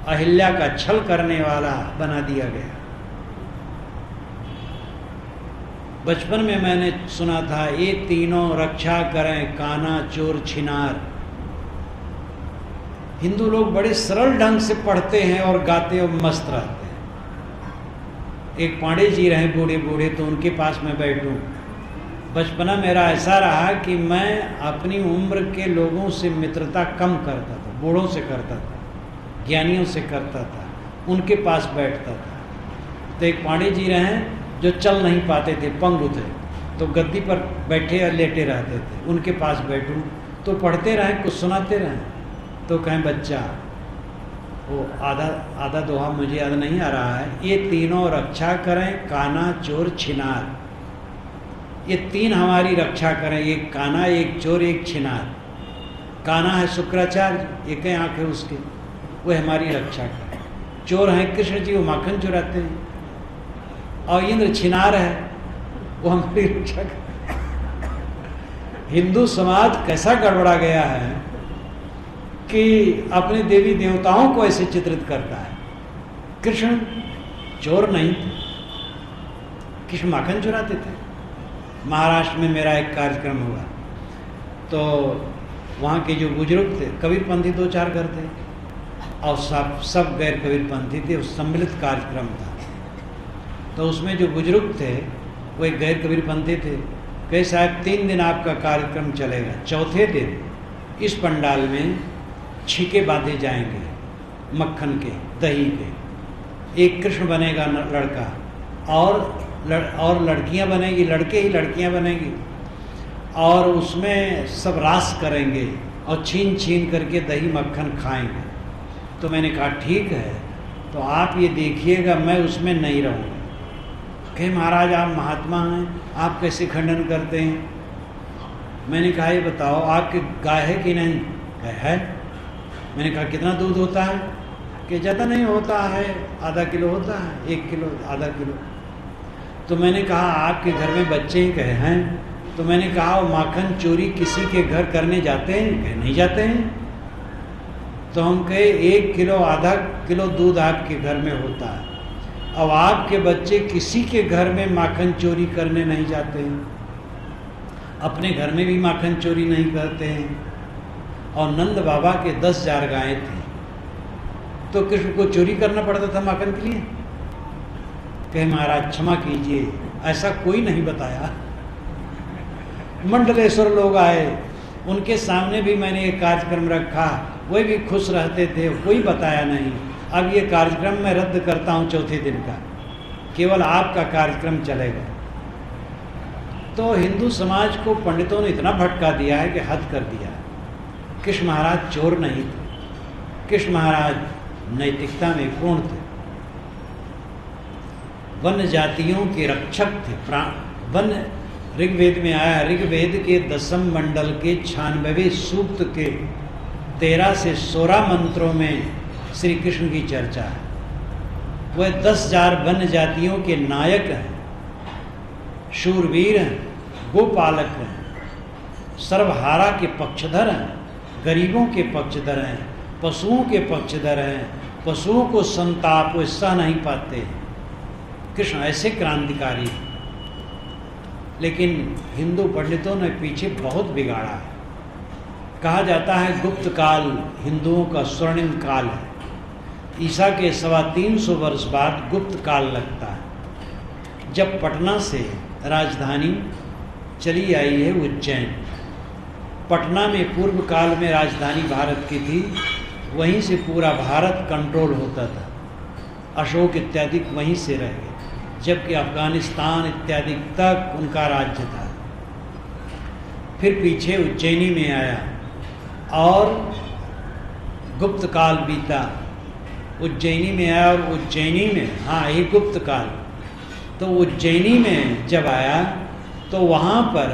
अहिल्या का छल करने वाला बना दिया गया। बचपन में मैंने सुना था, ये तीनों रक्षा करें काना चोर छिनार। हिंदू लोग बड़े सरल ढंग से पढ़ते हैं और गाते और मस्त रहते हैं। एक पांडे जी रहे बूढ़े बूढ़े, तो उनके पास मैं बैठूं। बचपना मेरा ऐसा रहा कि मैं अपनी उम्र के लोगों से मित्रता कम करता था, बूढ़ों से करता था, ज्ञानियों से करता था, उनके पास बैठता था। तो एक पांडे जी रहे जो चल नहीं पाते थे, पंगु थे, तो गद्दी पर बैठे या लेटे रहते थे, उनके पास बैठूं तो पढ़ते रहें, कुछ सुनाते रहें। तो कहें बच्चा, वो आधा दोहा मुझे याद नहीं आ रहा है, ये तीनों रक्षा करें काना चोर छिनार। ये तीन हमारी रक्षा करें, एक काना, एक चोर, एक छिनार। काना है शुक्राचार्य, एक है आँख है उसके, वो हमारी रक्षा करें। चोर हैं कृष्ण जी, वो माखन चुराते हैं। और इंद्र छिनार है, वो हमारी रक्षा करें। हिंदू समाज कैसा गड़बड़ा गया है कि अपने देवी देवताओं को ऐसे चित्रित करता है। कृष्ण चोर नहीं थे, कृष्ण माखन चुराते थे। महाराष्ट्र में मेरा एक कार्यक्रम हुआ, तो वहाँ के जो बुजुर्ग थे, कबीरपंथी 2-4 घर थे, और सब गैर कबीरपंथी थे। उस सम्मिलित कार्यक्रम था, तो उसमें जो बुजुर्ग थे वो एक गैर कबीरपंथी थे। कहे साहब 3 दिन आपका कार्यक्रम चलेगा, चौथे दिन इस पंडाल में छीके बांधे जाएंगे मक्खन के, दही के। एक कृष्ण बनेगा लड़का, और लड़कियां बनेगी, लड़के ही लड़कियां बनेगी, और उसमें सब रास करेंगे और छीन छीन करके दही मक्खन खाएंगे। तो मैंने कहा ठीक है, तो आप ये देखिएगा, मैं उसमें नहीं रहूँगा। कहे महाराज आप महात्मा हैं, आप कैसे खंडन करते हैं? मैंने कहा ये बताओ आपकी गाय है कि नहीं? कहे है। मैंने कहा कितना दूध होता है? कि ज़्यादा नहीं होता है, आधा किलो होता है, 1 किलो, आधा किलो। तो मैंने कहा आपके घर में बच्चे ही? कहे हैं। तो मैंने कहा वो माखन चोरी किसी के घर करने जाते हैं? कहे नहीं जाते हैं। तो हम कहे 1 किलो, आधा किलो दूध आपके घर में होता है, अब आपके बच्चे किसी के घर में माखन चोरी करने नहीं जाते हैं, अपने घर में भी माखन चोरी नहीं करते हैं। और नंद बाबा के 10,000 गायें थी, तो कृष्ण को चोरी करना पड़ता था माखन के लिए? कहे महाराज क्षमा कीजिए, ऐसा कोई नहीं बताया। मंडलेश्वर लोग आए, उनके सामने भी मैंने एक कार्यक्रम रखा, वही भी खुश रहते थे, कोई बताया नहीं। अब ये कार्यक्रम मैं रद्द करता हूँ चौथे दिन का, केवल आपका कार्यक्रम चलेगा। तो हिंदू समाज को पंडितों ने इतना भटका दिया है कि हद कर दिया है। कृष्ण महाराज चोर नहीं थे, कृष्ण महाराज नैतिकता में पूर्ण थे, वन्य जातियों के रक्षक थे। वन्य ऋग्वेद में आया, ऋग्वेद के 10वें मंडल के 96वें सूक्त के 13 से 16 मंत्रों में श्री कृष्ण की चर्चा है। वह 10,000 वन्य जातियों के नायक हैं, शूरवीर हैं, गोपालक हैं, सर्वहारा के पक्षधर हैं, गरीबों के पक्षधर हैं, पशुओं के पक्षधर हैं, पशुओं को संताप वो सह नहीं पाते। कृष्ण ऐसे क्रांतिकारी हैं। लेकिन हिंदू पंडितों ने पीछे बहुत बिगाड़ा है। कहा जाता है गुप्त काल हिंदुओं का स्वर्णिम काल है। ईसा के 325 वर्ष बाद गुप्त काल लगता है, जब पटना से राजधानी चली आई है उज्जैन। पटना में पूर्व काल में राजधानी भारत की थी, वहीं से पूरा भारत कंट्रोल होता था। अशोक इत्यादि वहीं से रह गए, जबकि अफगानिस्तान इत्यादि तक उनका राज्य था। फिर पीछे उज्जैनी में आया और गुप्त काल बीता। उज्जैनी में आया और उज्जैनी में, हाँ यही गुप्त काल। तो उज्जैनी में जब आया तो वहाँ पर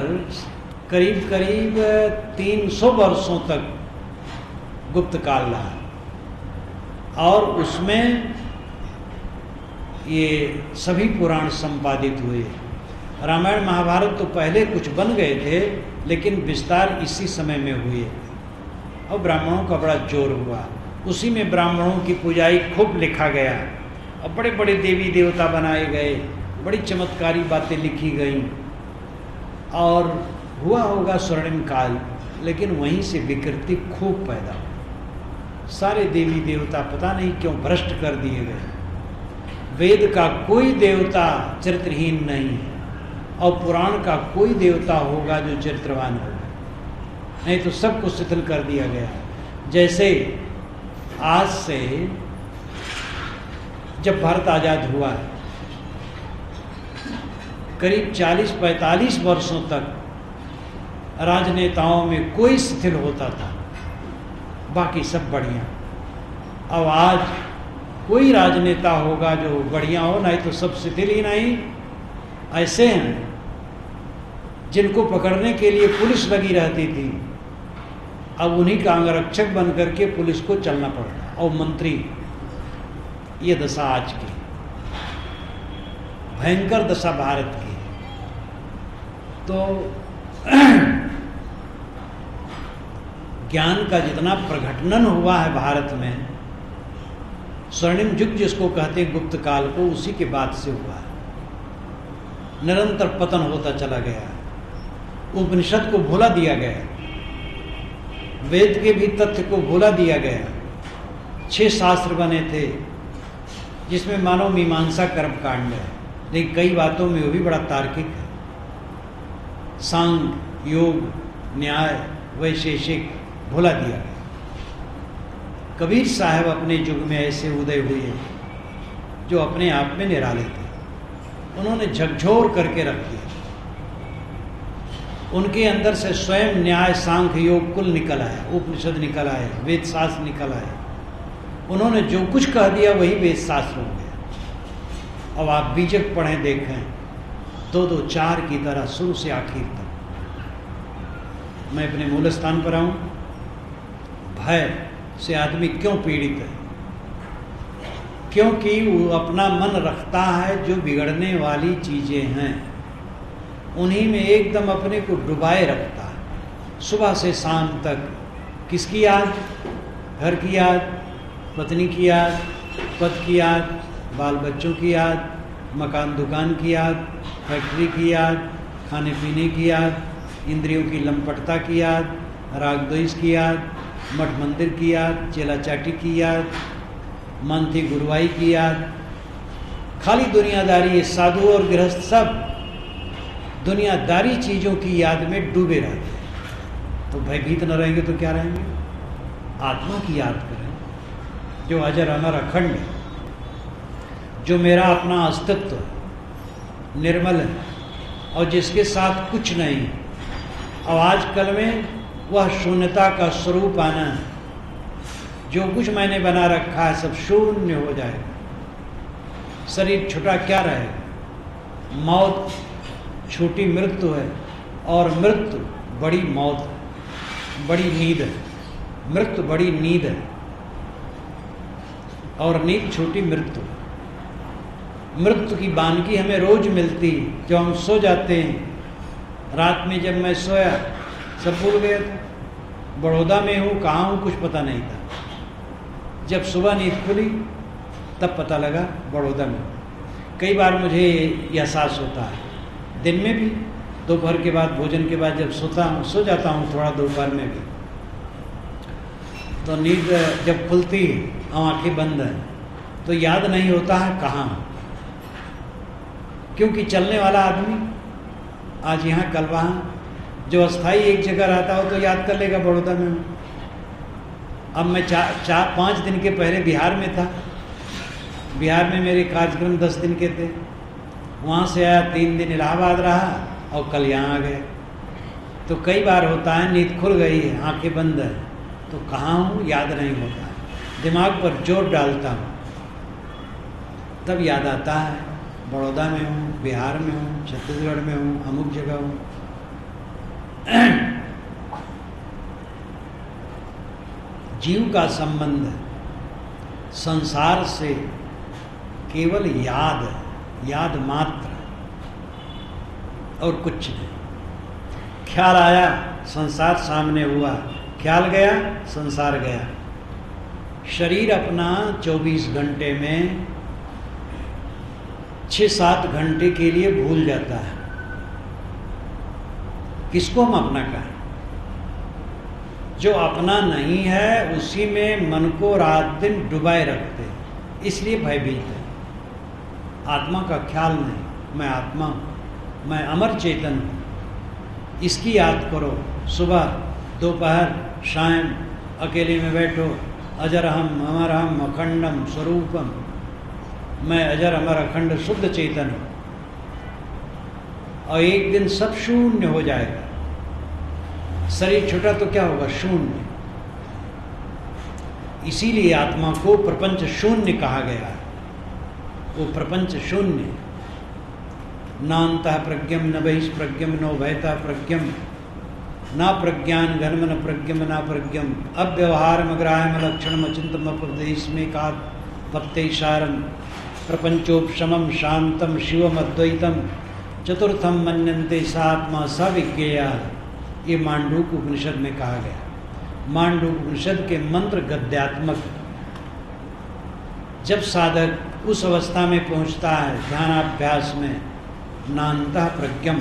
करीब करीब 300 वर्षों तक गुप्त काल रहा और उसमें ये सभी पुराण संपादित हुए। रामायण महाभारत तो पहले कुछ बन गए थे, लेकिन विस्तार इसी समय में हुए और ब्राह्मणों का बड़ा जोर हुआ। उसी में ब्राह्मणों की पूजाई खूब लिखा गया और बड़े बड़े देवी देवता बनाए गए, बड़ी चमत्कारी बातें लिखी गईं और हुआ होगा स्वर्णिम काल। लेकिन वहीं से विकृति खूब पैदा हुई। सारे देवी देवता पता नहीं क्यों भ्रष्ट कर दिए गए। वेद का कोई देवता चरित्रहीन नहीं है और पुराण का कोई देवता होगा जो चरित्रवान होगा, नहीं तो सबको शिथिल कर दिया गया। जैसे आज से जब भारत आज़ाद हुआ है, करीब 40-45 वर्षों तक राजनेताओं में कोई शिथिल होता था, बाकी सब बढ़िया। अब आज कोई राजनेता होगा जो बढ़िया हो, नहीं तो सब शिथिल ही नहीं। ऐसे हैं जिनको पकड़ने के लिए पुलिस लगी रहती थी, अब उन्हीं का अंगरक्षक बन करके पुलिस को चलना पड़ता और मंत्री। ये दशा आज की, भयंकर दशा भारत की। तो ज्ञान का जितना प्रघटन हुआ है भारत में, स्वर्णिम युग जिसको कहते हैं गुप्त काल को, उसी के बाद से हुआ है। निरंतर पतन होता चला गया। उपनिषद को भुला दिया गया, वेद के भी तथ्य को भुला दिया गया। 6 शास्त्र बने थे जिसमें मानव मीमांसा कर्मकांड है, लेकिन कई बातों में वो भी बड़ा तार्किक है। सांख्य, योग, न्याय, वैशेषिक भुला दिया गया। कबीर साहब अपने युग में ऐसे उदय हुए जो अपने आप में निराले थे, उन्होंने झकझोर करके रख दिया। उनके अंदर से स्वयं न्याय, सांख्य, योग कुल निकल आया, उपनिषद निकल आए, वेद शास्त्र निकल आए। उन्होंने जो कुछ कह दिया वही वेद शास्त्र हो गया। अब आप बीजक पढ़ें, देखें, 2-2, 4 की तरह शुरू से आखिर तक। मैं अपने मूल स्थान पर आऊं। भय से आदमी क्यों पीड़ित है? क्योंकि वो अपना मन रखता है जो बिगड़ने वाली चीज़ें हैं उन्हीं में एकदम अपने को डुबाए रखता है। सुबह से शाम तक किसकी याद? घर की याद, पत्नी की याद, पति की याद, बाल बच्चों की याद, मकान दुकान की याद, फैक्ट्री की याद, खाने पीने की याद, इंद्रियों की लंपटता की याद, राग द्वेष की याद, मठ मंदिर की याद, चेला चाटी की याद, मानती गुरुवाई की याद, खाली दुनियादारी, ये साधु और गृहस्थ सब दुनियादारी चीज़ों की याद में डूबे रहते हैं। तो भयभीत न रहेंगे तो क्या रहेंगे? आत्मा की याद करें, जो अजर अमर अखंड है, जो मेरा अपना अस्तित्व निर्मल है और जिसके साथ कुछ नहीं। अब आजकल में वह शून्यता का स्वरूप आना है। जो कुछ मैंने बना रखा है सब शून्य हो जाएगा। शरीर छोटा क्या रहेगा? मौत छोटी मृत्यु है और मृत्यु बड़ी मौत है, बड़ी नींद है। मृत्यु बड़ी नींद है और नींद छोटी मृत्यु। मृत्यु की वानगी हमें रोज मिलती है। जब हम सो जाते हैं, रात में जब मैं सोया सब भूल गया था, बड़ौदा में हूँ, कहाँ हूँ, कुछ पता नहीं था। जब सुबह नींद खुली तब पता लगा बड़ौदा में। कई बार मुझे एहसास होता है, दिन में भी, दोपहर के बाद, भोजन के बाद जब सो जाता हूँ थोड़ा दोपहर में भी, तो नींद जब खुलती है, आँखें बंद है, तो याद नहीं होता है कहाँ। क्योंकि चलने वाला आदमी आज यहाँ कल वहाँ, जो अस्थाई एक जगह रहता हो तो याद कर लेगा बड़ौदा में हूँ। अब मैं 4-5 दिन के पहले बिहार में था। बिहार में मेरे कार्यक्रम 10 दिन के थे। वहाँ से आया, 3 दिन इलाहाबाद रहा और कल यहाँ आ गए। तो कई बार होता है नींद खुल गई है, आंखें बंद है, तो कहाँ हूँ याद नहीं होता। दिमाग पर जोर डालता हूँ तब याद आता है बड़ौदा में हूँ, बिहार में हूँ, छत्तीसगढ़ में हूँ, अमुक जगह हूँ। जीव का संबंध संसार से केवल याद मात्र और कुछ नहीं। ख्याल आया, संसार सामने हुआ, ख्याल गया, संसार गया। शरीर अपना 24 घंटे में 6-7 घंटे के लिए भूल जाता है। किसको हम अपना कहें? जो अपना नहीं है उसी में मन को रात दिन डुबाए रखते हैं, इसलिए भयभीत है। आत्मा का ख्याल नहीं, मैं आत्मा हूँ, मैं अमर चेतन हूँ। इसकी याद करो, सुबह, दोपहर, शाम, अकेले में बैठो। अजरहम अमरहम अखंडम स्वरूपम, मैं अजर अमर अखंड शुद्ध चेतन हूँ। और एक दिन सब शून्य हो जाएगा। शरीर छोटा तो क्या होगा? शून्य। इसीलिए आत्मा को प्रपंच शून्य कहा गया है। वो प्रपंच शून्य, नान्तः प्रज्ञम न बहिष्प्रज्ञम नो भयतः प्रज्ञम, ना प्रज्ञान घनम न प्रज्ञम ना प्रज्ञम, अव्यवहारम अग्राह्यम लक्षणम अचिंतम अपदेशमें का पत्तेशारम, प्रपंचोपशमम शांतम शिवम अद्वैतम, चतुर्थम मन्यन्ते सात्मा सविज्ञेया। ये मांडूक उपनिषद में कहा गया। मांडूक उपनिषद के मंत्र गद्यात्मक। जब साधक उस अवस्था में पहुंचता है ध्यानाभ्यास में, नान्तः प्रज्ञम,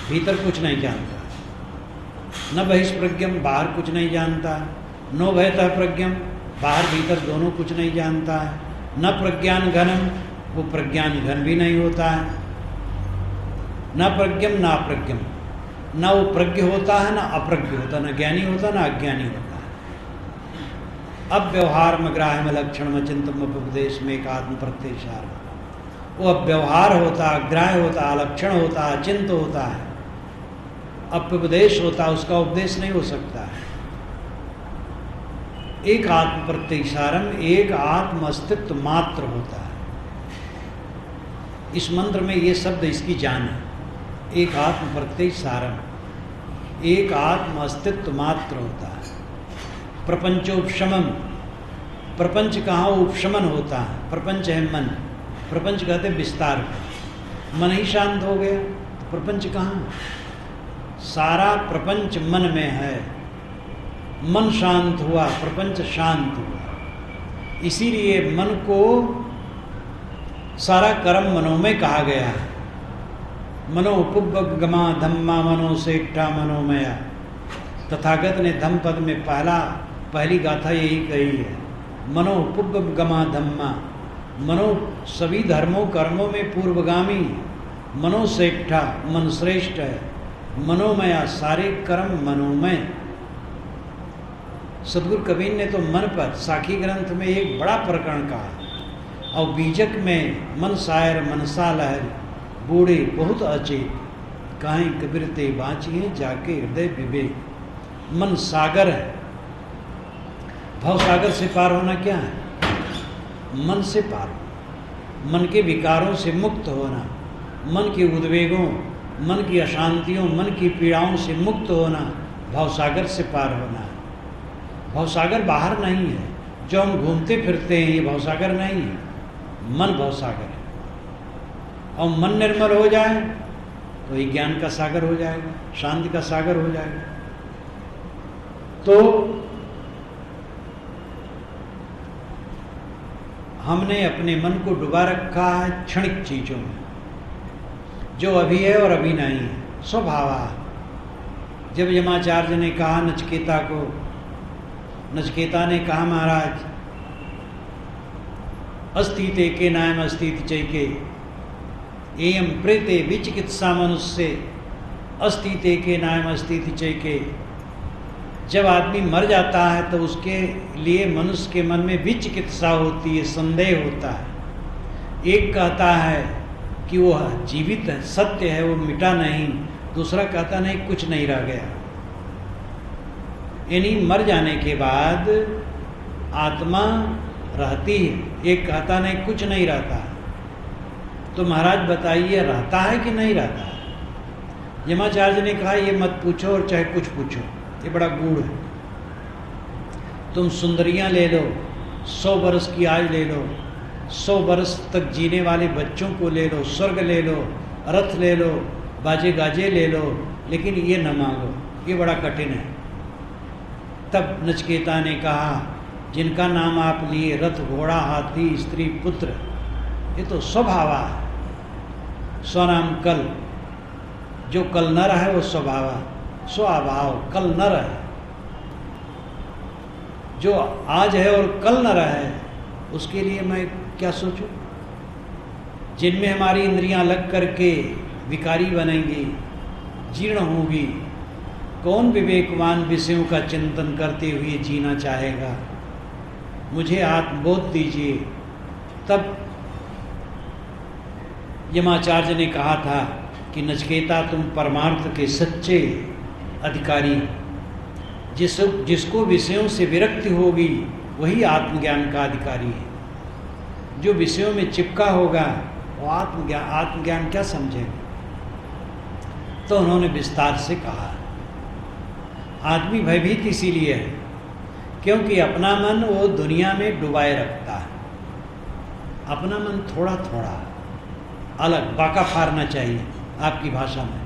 भीतर कुछ नहीं जानता, न बहिष्प्रज्ञम, बाहर कुछ नहीं जानता, नो भयतः प्रज्ञम, बाहर भीतर दोनों कुछ नहीं जानता है, न प्रज्ञान घनम, वो प्रज्ञान घन भी नहीं होता है, न प्रज्ञम न अप्रज्ञम, न वो प्रज्ञ होता है न अप्रज्ञ होता, न ज्ञानी होता न अज्ञानी होता है। अब व्यवहार में ग्राह्य लक्षण में चिंतन उपदेश में एक आत्म प्रत्यक्षार, वो अब व्यवहार होता, ग्राह्य होता, लक्षण होता, चिंत होता है, अपदेश होता, उसका उपदेश नहीं हो सकता है। एक आत्म प्रत्यक्षारम, एक आत्म अस्तित्व मात्र होता है। इस मंत्र में ये शब्द इसकी जान है। एक आत्म प्रत्यक्षारम, एक आत्म अस्तित्व मात्र होता है। प्रपंचोपशमम, प्रपंच कहाँ उपशमन होता है? प्रपंच है मन, प्रपंच कहते विस्तार को। मन ही शांत हो गया तो प्रपंच कहाँ? सारा प्रपंच मन में है। मन शांत हुआ, प्रपंच शांत हुआ। इसीलिए मन को सारा कर्म मनोमय कहा गया है। मनो उपगमा धम्मा मनो सेठा मनोमया। तथागत ने धम्म पद में पहली गाथा यही कही है, मनो उपगमा धम्मा, मनो सभी धर्मों कर्मों में पूर्वगामी, मनो सेठा मन श्रेष्ठ है, मनोमया सारे कर्म मनोमय। सदगुरु कबीर ने तो मन पर साखी ग्रंथ में एक बड़ा प्रकरण कहा, और बीजक में मन सायर मनसा लहर, बूढ़े बहुत अचेत, काहें कबीर ते बाँचिए जाके हृदय विवेक। मन सागर है, भव सागर से पार होना क्या है? मन से पार, मन के विकारों से मुक्त होना, मन के उद्वेगों, मन की अशांतियों, मन की पीड़ाओं से मुक्त होना, भवसागर से पार होना है। भवसागर बाहर नहीं है, जो हम घूमते फिरते हैं ये भवसागर नहीं है, मन भवसागर है। और मन निर्मल हो जाए तो ये ज्ञान का सागर हो जाएगा, शांति का सागर हो जाएगा। तो हमने अपने मन को डुबा रखा है क्षणिक चीजों में, जो अभी है और अभी नहीं है, स्वभावा। जब यमाचार्य ने कहा नचिकेता को, नचिकेता ने कहा महाराज अस्तिते के नाम अस्तित चैके एयम प्रेते विचिकित्सा मनुष्य अस्तिते के नाम अस्तित चैके। जब आदमी मर जाता है तो उसके लिए मनुष्य के मन में विचिकित्सा होती है, संदेह होता है। एक कहता है कि वो जीवित है, सत्य है, वो मिटा नहीं, दूसरा कहता नहीं कुछ नहीं रह गया। यानी मर जाने के बाद आत्मा रहती है, एक कहता नहीं कुछ नहीं रहता। तो महाराज बताइए रहता है कि नहीं रहता है? यमाचार्य ने कहा ये मत पूछो और चाहे कुछ पूछो, ये बड़ा गूढ़ है। तुम सुंदरियां ले लो, 100 वर्ष की आयु ले लो, 100 वर्ष तक जीने वाले बच्चों को ले लो, स्वर्ग ले लो, रथ ले लो, बाजे गाजे ले लो, लेकिन ये न मांगो, ये बड़ा कठिन है। तब नचिकेता ने कहा जिनका नाम आप लिए, रथ घोड़ा हाथी स्त्री पुत्र, ये तो स्वभावा है। स्वनाम कल, जो कल न रहे वो स्वभावा, स्वाभाव कल न रहे। जो आज है और कल न रहे उसके लिए मैं क्या सोचूं? जिनमें हमारी इंद्रियां लग करके विकारी बनेंगी, जीर्ण होंगी, कौन विवेकवान विषयों का चिंतन करते हुए जीना चाहेगा? मुझे आत्मबोध दीजिए। तब यमाचार्य ने कहा था कि नचिकेता तुम परमार्थ के सच्चे अधिकारी, जिसको विषयों से विरक्ति होगी वही आत्मज्ञान का अधिकारी है। जो विषयों में चिपका होगा वो आत्मज्ञान क्या समझेगा? तो उन्होंने विस्तार से कहा आदमी भयभीत इसीलिए है क्योंकि अपना मन वो दुनिया में डुबाए रखता है। अपना मन थोड़ा थोड़ा अलग बाका फाड़ना चाहिए। आपकी भाषा में,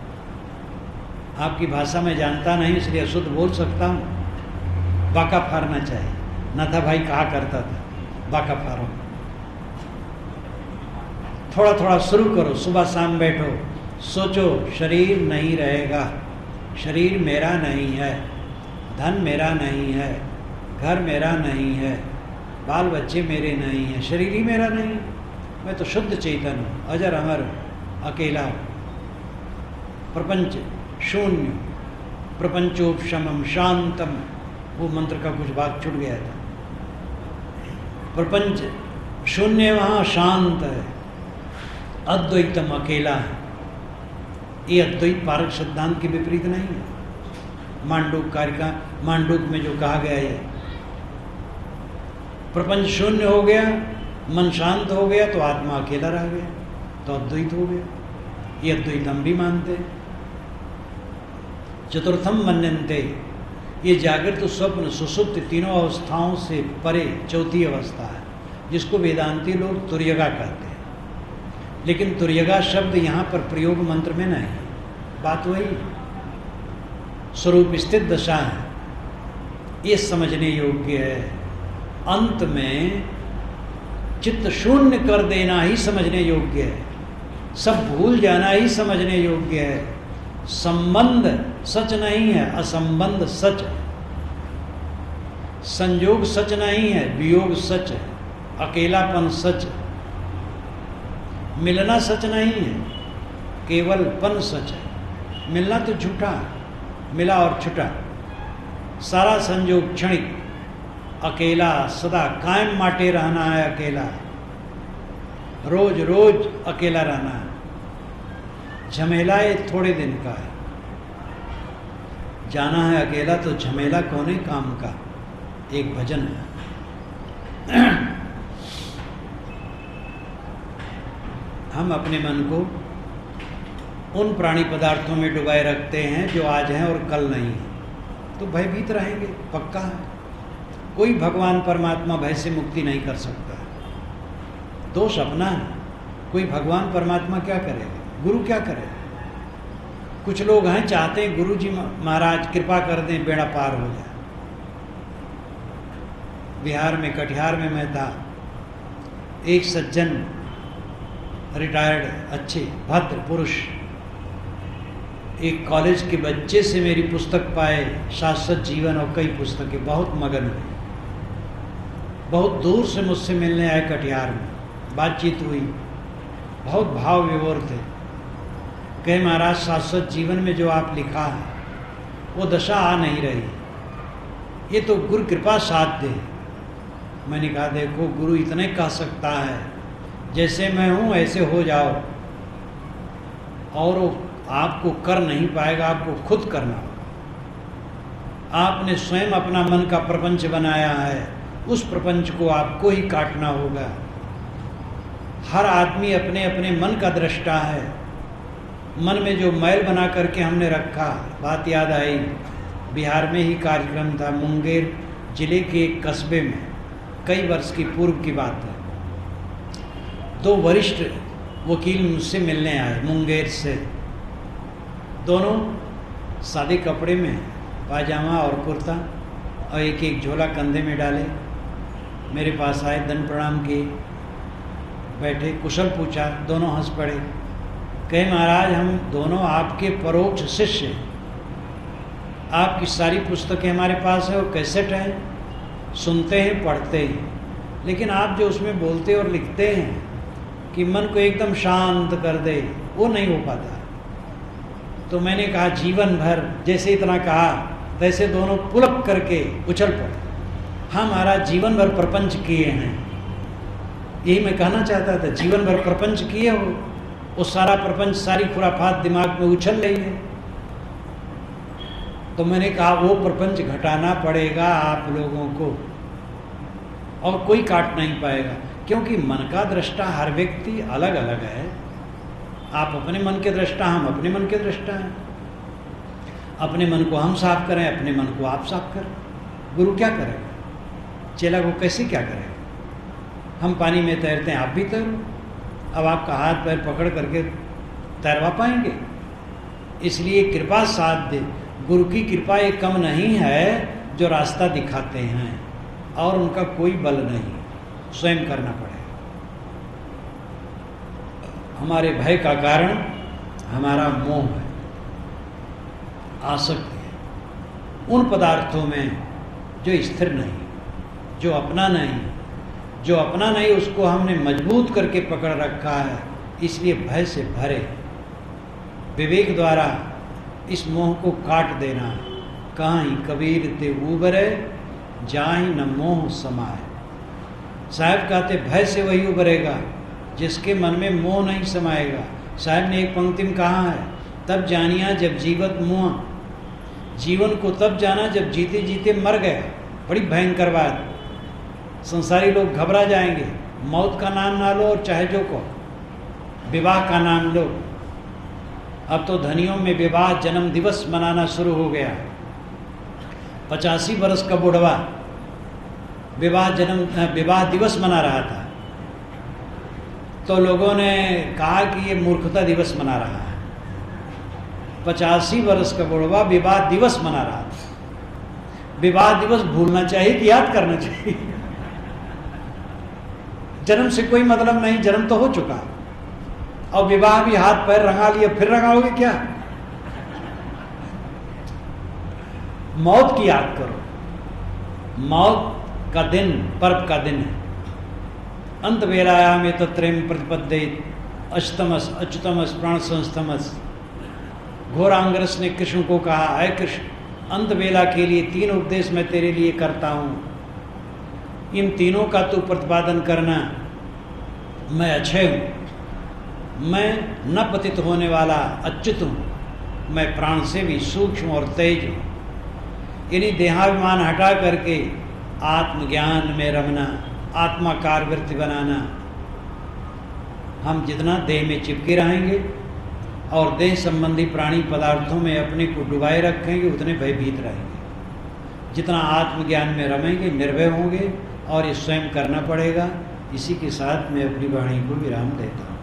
आपकी भाषा में जानता नहीं इसलिए अशुद्ध बोल सकता हूँ। बाका फाड़ना चाहिए। नाथा भाई कहा करता था बाका फाड़ो, थोड़ा थोड़ा शुरू करो। सुबह शाम बैठो, सोचो शरीर नहीं रहेगा, शरीर मेरा नहीं है, धन मेरा नहीं है, घर मेरा नहीं है, बाल बच्चे मेरे नहीं हैं, शरीर ही मेरा नहीं है। मैं तो शुद्ध चेतन हूँ, अजर अमर, अकेला हूँ। प्रपंच शून्य, प्रपंचोपशमम शांतम, वो मंत्र का कुछ भाग छूट गया था। प्रपंच शून्य वहाँ शांत है, अद्वैतम अकेला है। ये अद्वैत पारक सिद्धांत के विपरीत नहीं है। मांडूक कारिका मांडूक में जो कहा गया है, प्रपंच शून्य हो गया, मन शांत हो गया तो आत्मा अकेला रह गया, तो अद्वैत हो गया। ये अद्वैत हम भी मानते। चतुर्थम मन्यन्ते, ये जागृत स्वप्न सुषुप्त तीनों अवस्थाओं से परे चौथी अवस्था है, जिसको वेदांती लोग तुर्यगा कहते हैं। लेकिन तुर्यगा शब्द यहाँ पर प्रयोग मंत्र में नहीं, बात वही स्वरूप स्थित दशा है, ये समझने योग्य है। अंत में चित्त शून्य कर देना ही समझने योग्य है, सब भूल जाना ही समझने योग्य है। संबंध सच नहीं है, असंबंध सच है। संयोग सच नहीं है, वियोग सच है। अकेलापन सच है, मिलना सच नहीं है, केवल पन सच है। मिलना तो झूठा है, मिला और छुटा। सारा संयोग क्षणिक, अकेला सदा कायम माटे रहना है अकेला, रोज रोज अकेला रहना है। झमेला ये थोड़े दिन का है, जाना है अकेला तो झमेला कोने काम का, एक भजन है। हम अपने मन को उन प्राणी पदार्थों में डुबाए रखते हैं जो आज हैं और कल नहीं है, तो भयभीत रहेंगे, पक्का है। कोई भगवान परमात्मा भय से मुक्ति नहीं कर सकता, दोष अपना है। कोई भगवान परमात्मा क्या करेगा, गुरु क्या करेगा? कुछ लोग हैं चाहते हैं गुरु जी महाराज कृपा कर दें, बेड़ा पार हो जाए। बिहार में कटिहार में मैं था, एक सज्जन रिटायर्ड अच्छे भद्र पुरुष एक कॉलेज के बच्चे से मेरी पुस्तक पाए, शाश्वत जीवन और कई पुस्तकें, बहुत मगन हुए। बहुत दूर से मुझसे मिलने आए कटिहार में, बातचीत हुई, बहुत भाव विभोर थे। कहे महाराज शाश्वत जीवन में जो आप लिखा है वो दशा आ नहीं रही, ये तो गुरु कृपा साथ दे। मैंने कहा देखो गुरु इतने कह सकता है, जैसे मैं हूँ ऐसे हो जाओ, और वो आपको कर नहीं पाएगा, आपको खुद करना होगा। आपने स्वयं अपना मन का प्रपंच बनाया है, उस प्रपंच को आपको ही काटना होगा। हर आदमी अपने अपने मन का दृष्टा है। मन में जो मैल बना करके हमने रखा, बात याद आई, बिहार में ही कार्यक्रम था, मुंगेर जिले के एक कस्बे में, कई वर्ष की पूर्व की बात है। दो वरिष्ठ वकील मुझसे मिलने आए मुंगेर से, दोनों सादे कपड़े में, पाजामा और कुर्ता, और एक एक झोला कंधे में डाले मेरे पास आए, दंड प्रणाम किए, बैठे, कुशल पूछा, दोनों हंस पड़े। कहे महाराज हम दोनों आपके परोक्ष शिष्य हैं, आपकी सारी पुस्तकें हमारे पास है और कैसेट हैं, सुनते हैं पढ़ते हैं, लेकिन आप जो उसमें बोलते और लिखते हैं कि मन को एकदम शांत कर दे, वो नहीं हो पाता। तो मैंने कहा जीवन भर, जैसे इतना कहा तैसे दोनों पुलक करके उछल पड़े। हाँ महाराज जीवन भर प्रपंच किए हैं, यही मैं कहना चाहता था, जीवन भर प्रपंच किए हो, वो सारा प्रपंच, सारी खुराफात दिमाग में उछल रही है। तो मैंने कहा वो प्रपंच घटाना पड़ेगा आप लोगों को, और कोई काट नहीं पाएगा, क्योंकि मन का दृष्टा हर व्यक्ति अलग अलग है। आप अपने मन के दृष्टा, हम अपने मन के दृष्टा हैं। अपने मन को हम साफ करें, अपने मन को आप साफ करें। गुरु क्या करेगा, चेला को कैसे क्या करेगा? हम पानी में तैरते हैं, आप भी तैरो। अब आपका हाथ पैर पकड़ करके तैरवा पाएंगे? इसलिए कृपा साथ दे। गुरु की कृपा ये कम नहीं है जो रास्ता दिखाते हैं, और उनका कोई बल नहीं, स्वयं करना पड़ेगा। हमारे भय का कारण हमारा मोह है, आसक्ति है उन पदार्थों में जो स्थिर नहीं, जो अपना नहीं। जो अपना नहीं उसको हमने मजबूत करके पकड़ रखा है, इसलिए भय से भरे। विवेक द्वारा इस मोह को काट देना। काहीं कबीर ते उबरे, जाहि न मोह समाए। साहब कहते भय से वही उबरेगा जिसके मन में मोह नहीं समाएगा। साहब ने एक पंक्ति में कहा है, तब जानिया जब जीवत मुआ। जीवन को तब जाना जब जीते जीते मर गया। बड़ी भयंकर बात। संसारी लोग घबरा जाएंगे, मौत का नाम ना लो और चाहे जो को, विवाह का नाम लो। अब तो धनियों में विवाह जन्म दिवस मनाना शुरू हो गया। 85 वर्ष का बुढ़वा विवाह दिवस मना रहा था, तो लोगों ने कहा कि ये मूर्खता दिवस मना रहा है। 85 वर्ष का बुढ़वा विवाह दिवस मना रहा था। विवाह दिवस भूलना चाहिए कि याद करना चाहिए? जन्म से कोई मतलब नहीं, जन्म तो हो चुका, और विवाह भी हाथ पैर रंगा लिए, फिर रंगाओगे क्या? मौत की याद करो। मौत का दिन पर्व का दिन है। अंत वेलाया में तत्रेम प्रतिपद्येत अष्टमस अच्युतमस प्राण संस्थमस। घोरांगरस ने कृष्ण को कहा, अय कृष्ण, अंत वेला के लिए 3 उपदेश मैं तेरे लिए करता हूँ, इन तीनों का तू प्रतिपादन करना। मैं अक्षय हूँ, मैं न पतित होने वाला अच्युत हूँ, मैं प्राण से भी सूक्ष्म और तेज हूँ। यानी देहाभिमान हटा करके आत्मज्ञान में रमना, आत्माकार वृत्ति बनाना। हम जितना देह में चिपके रहेंगे और देह संबंधी प्राणी पदार्थों में अपने को डुबाए रखेंगे, उतने भयभीत रहेंगे। जितना आत्मज्ञान में रमेंगे, निर्भय होंगे, और ये स्वयं करना पड़ेगा। इसी के साथ मैं अपनी वाणी को विराम देता हूँ।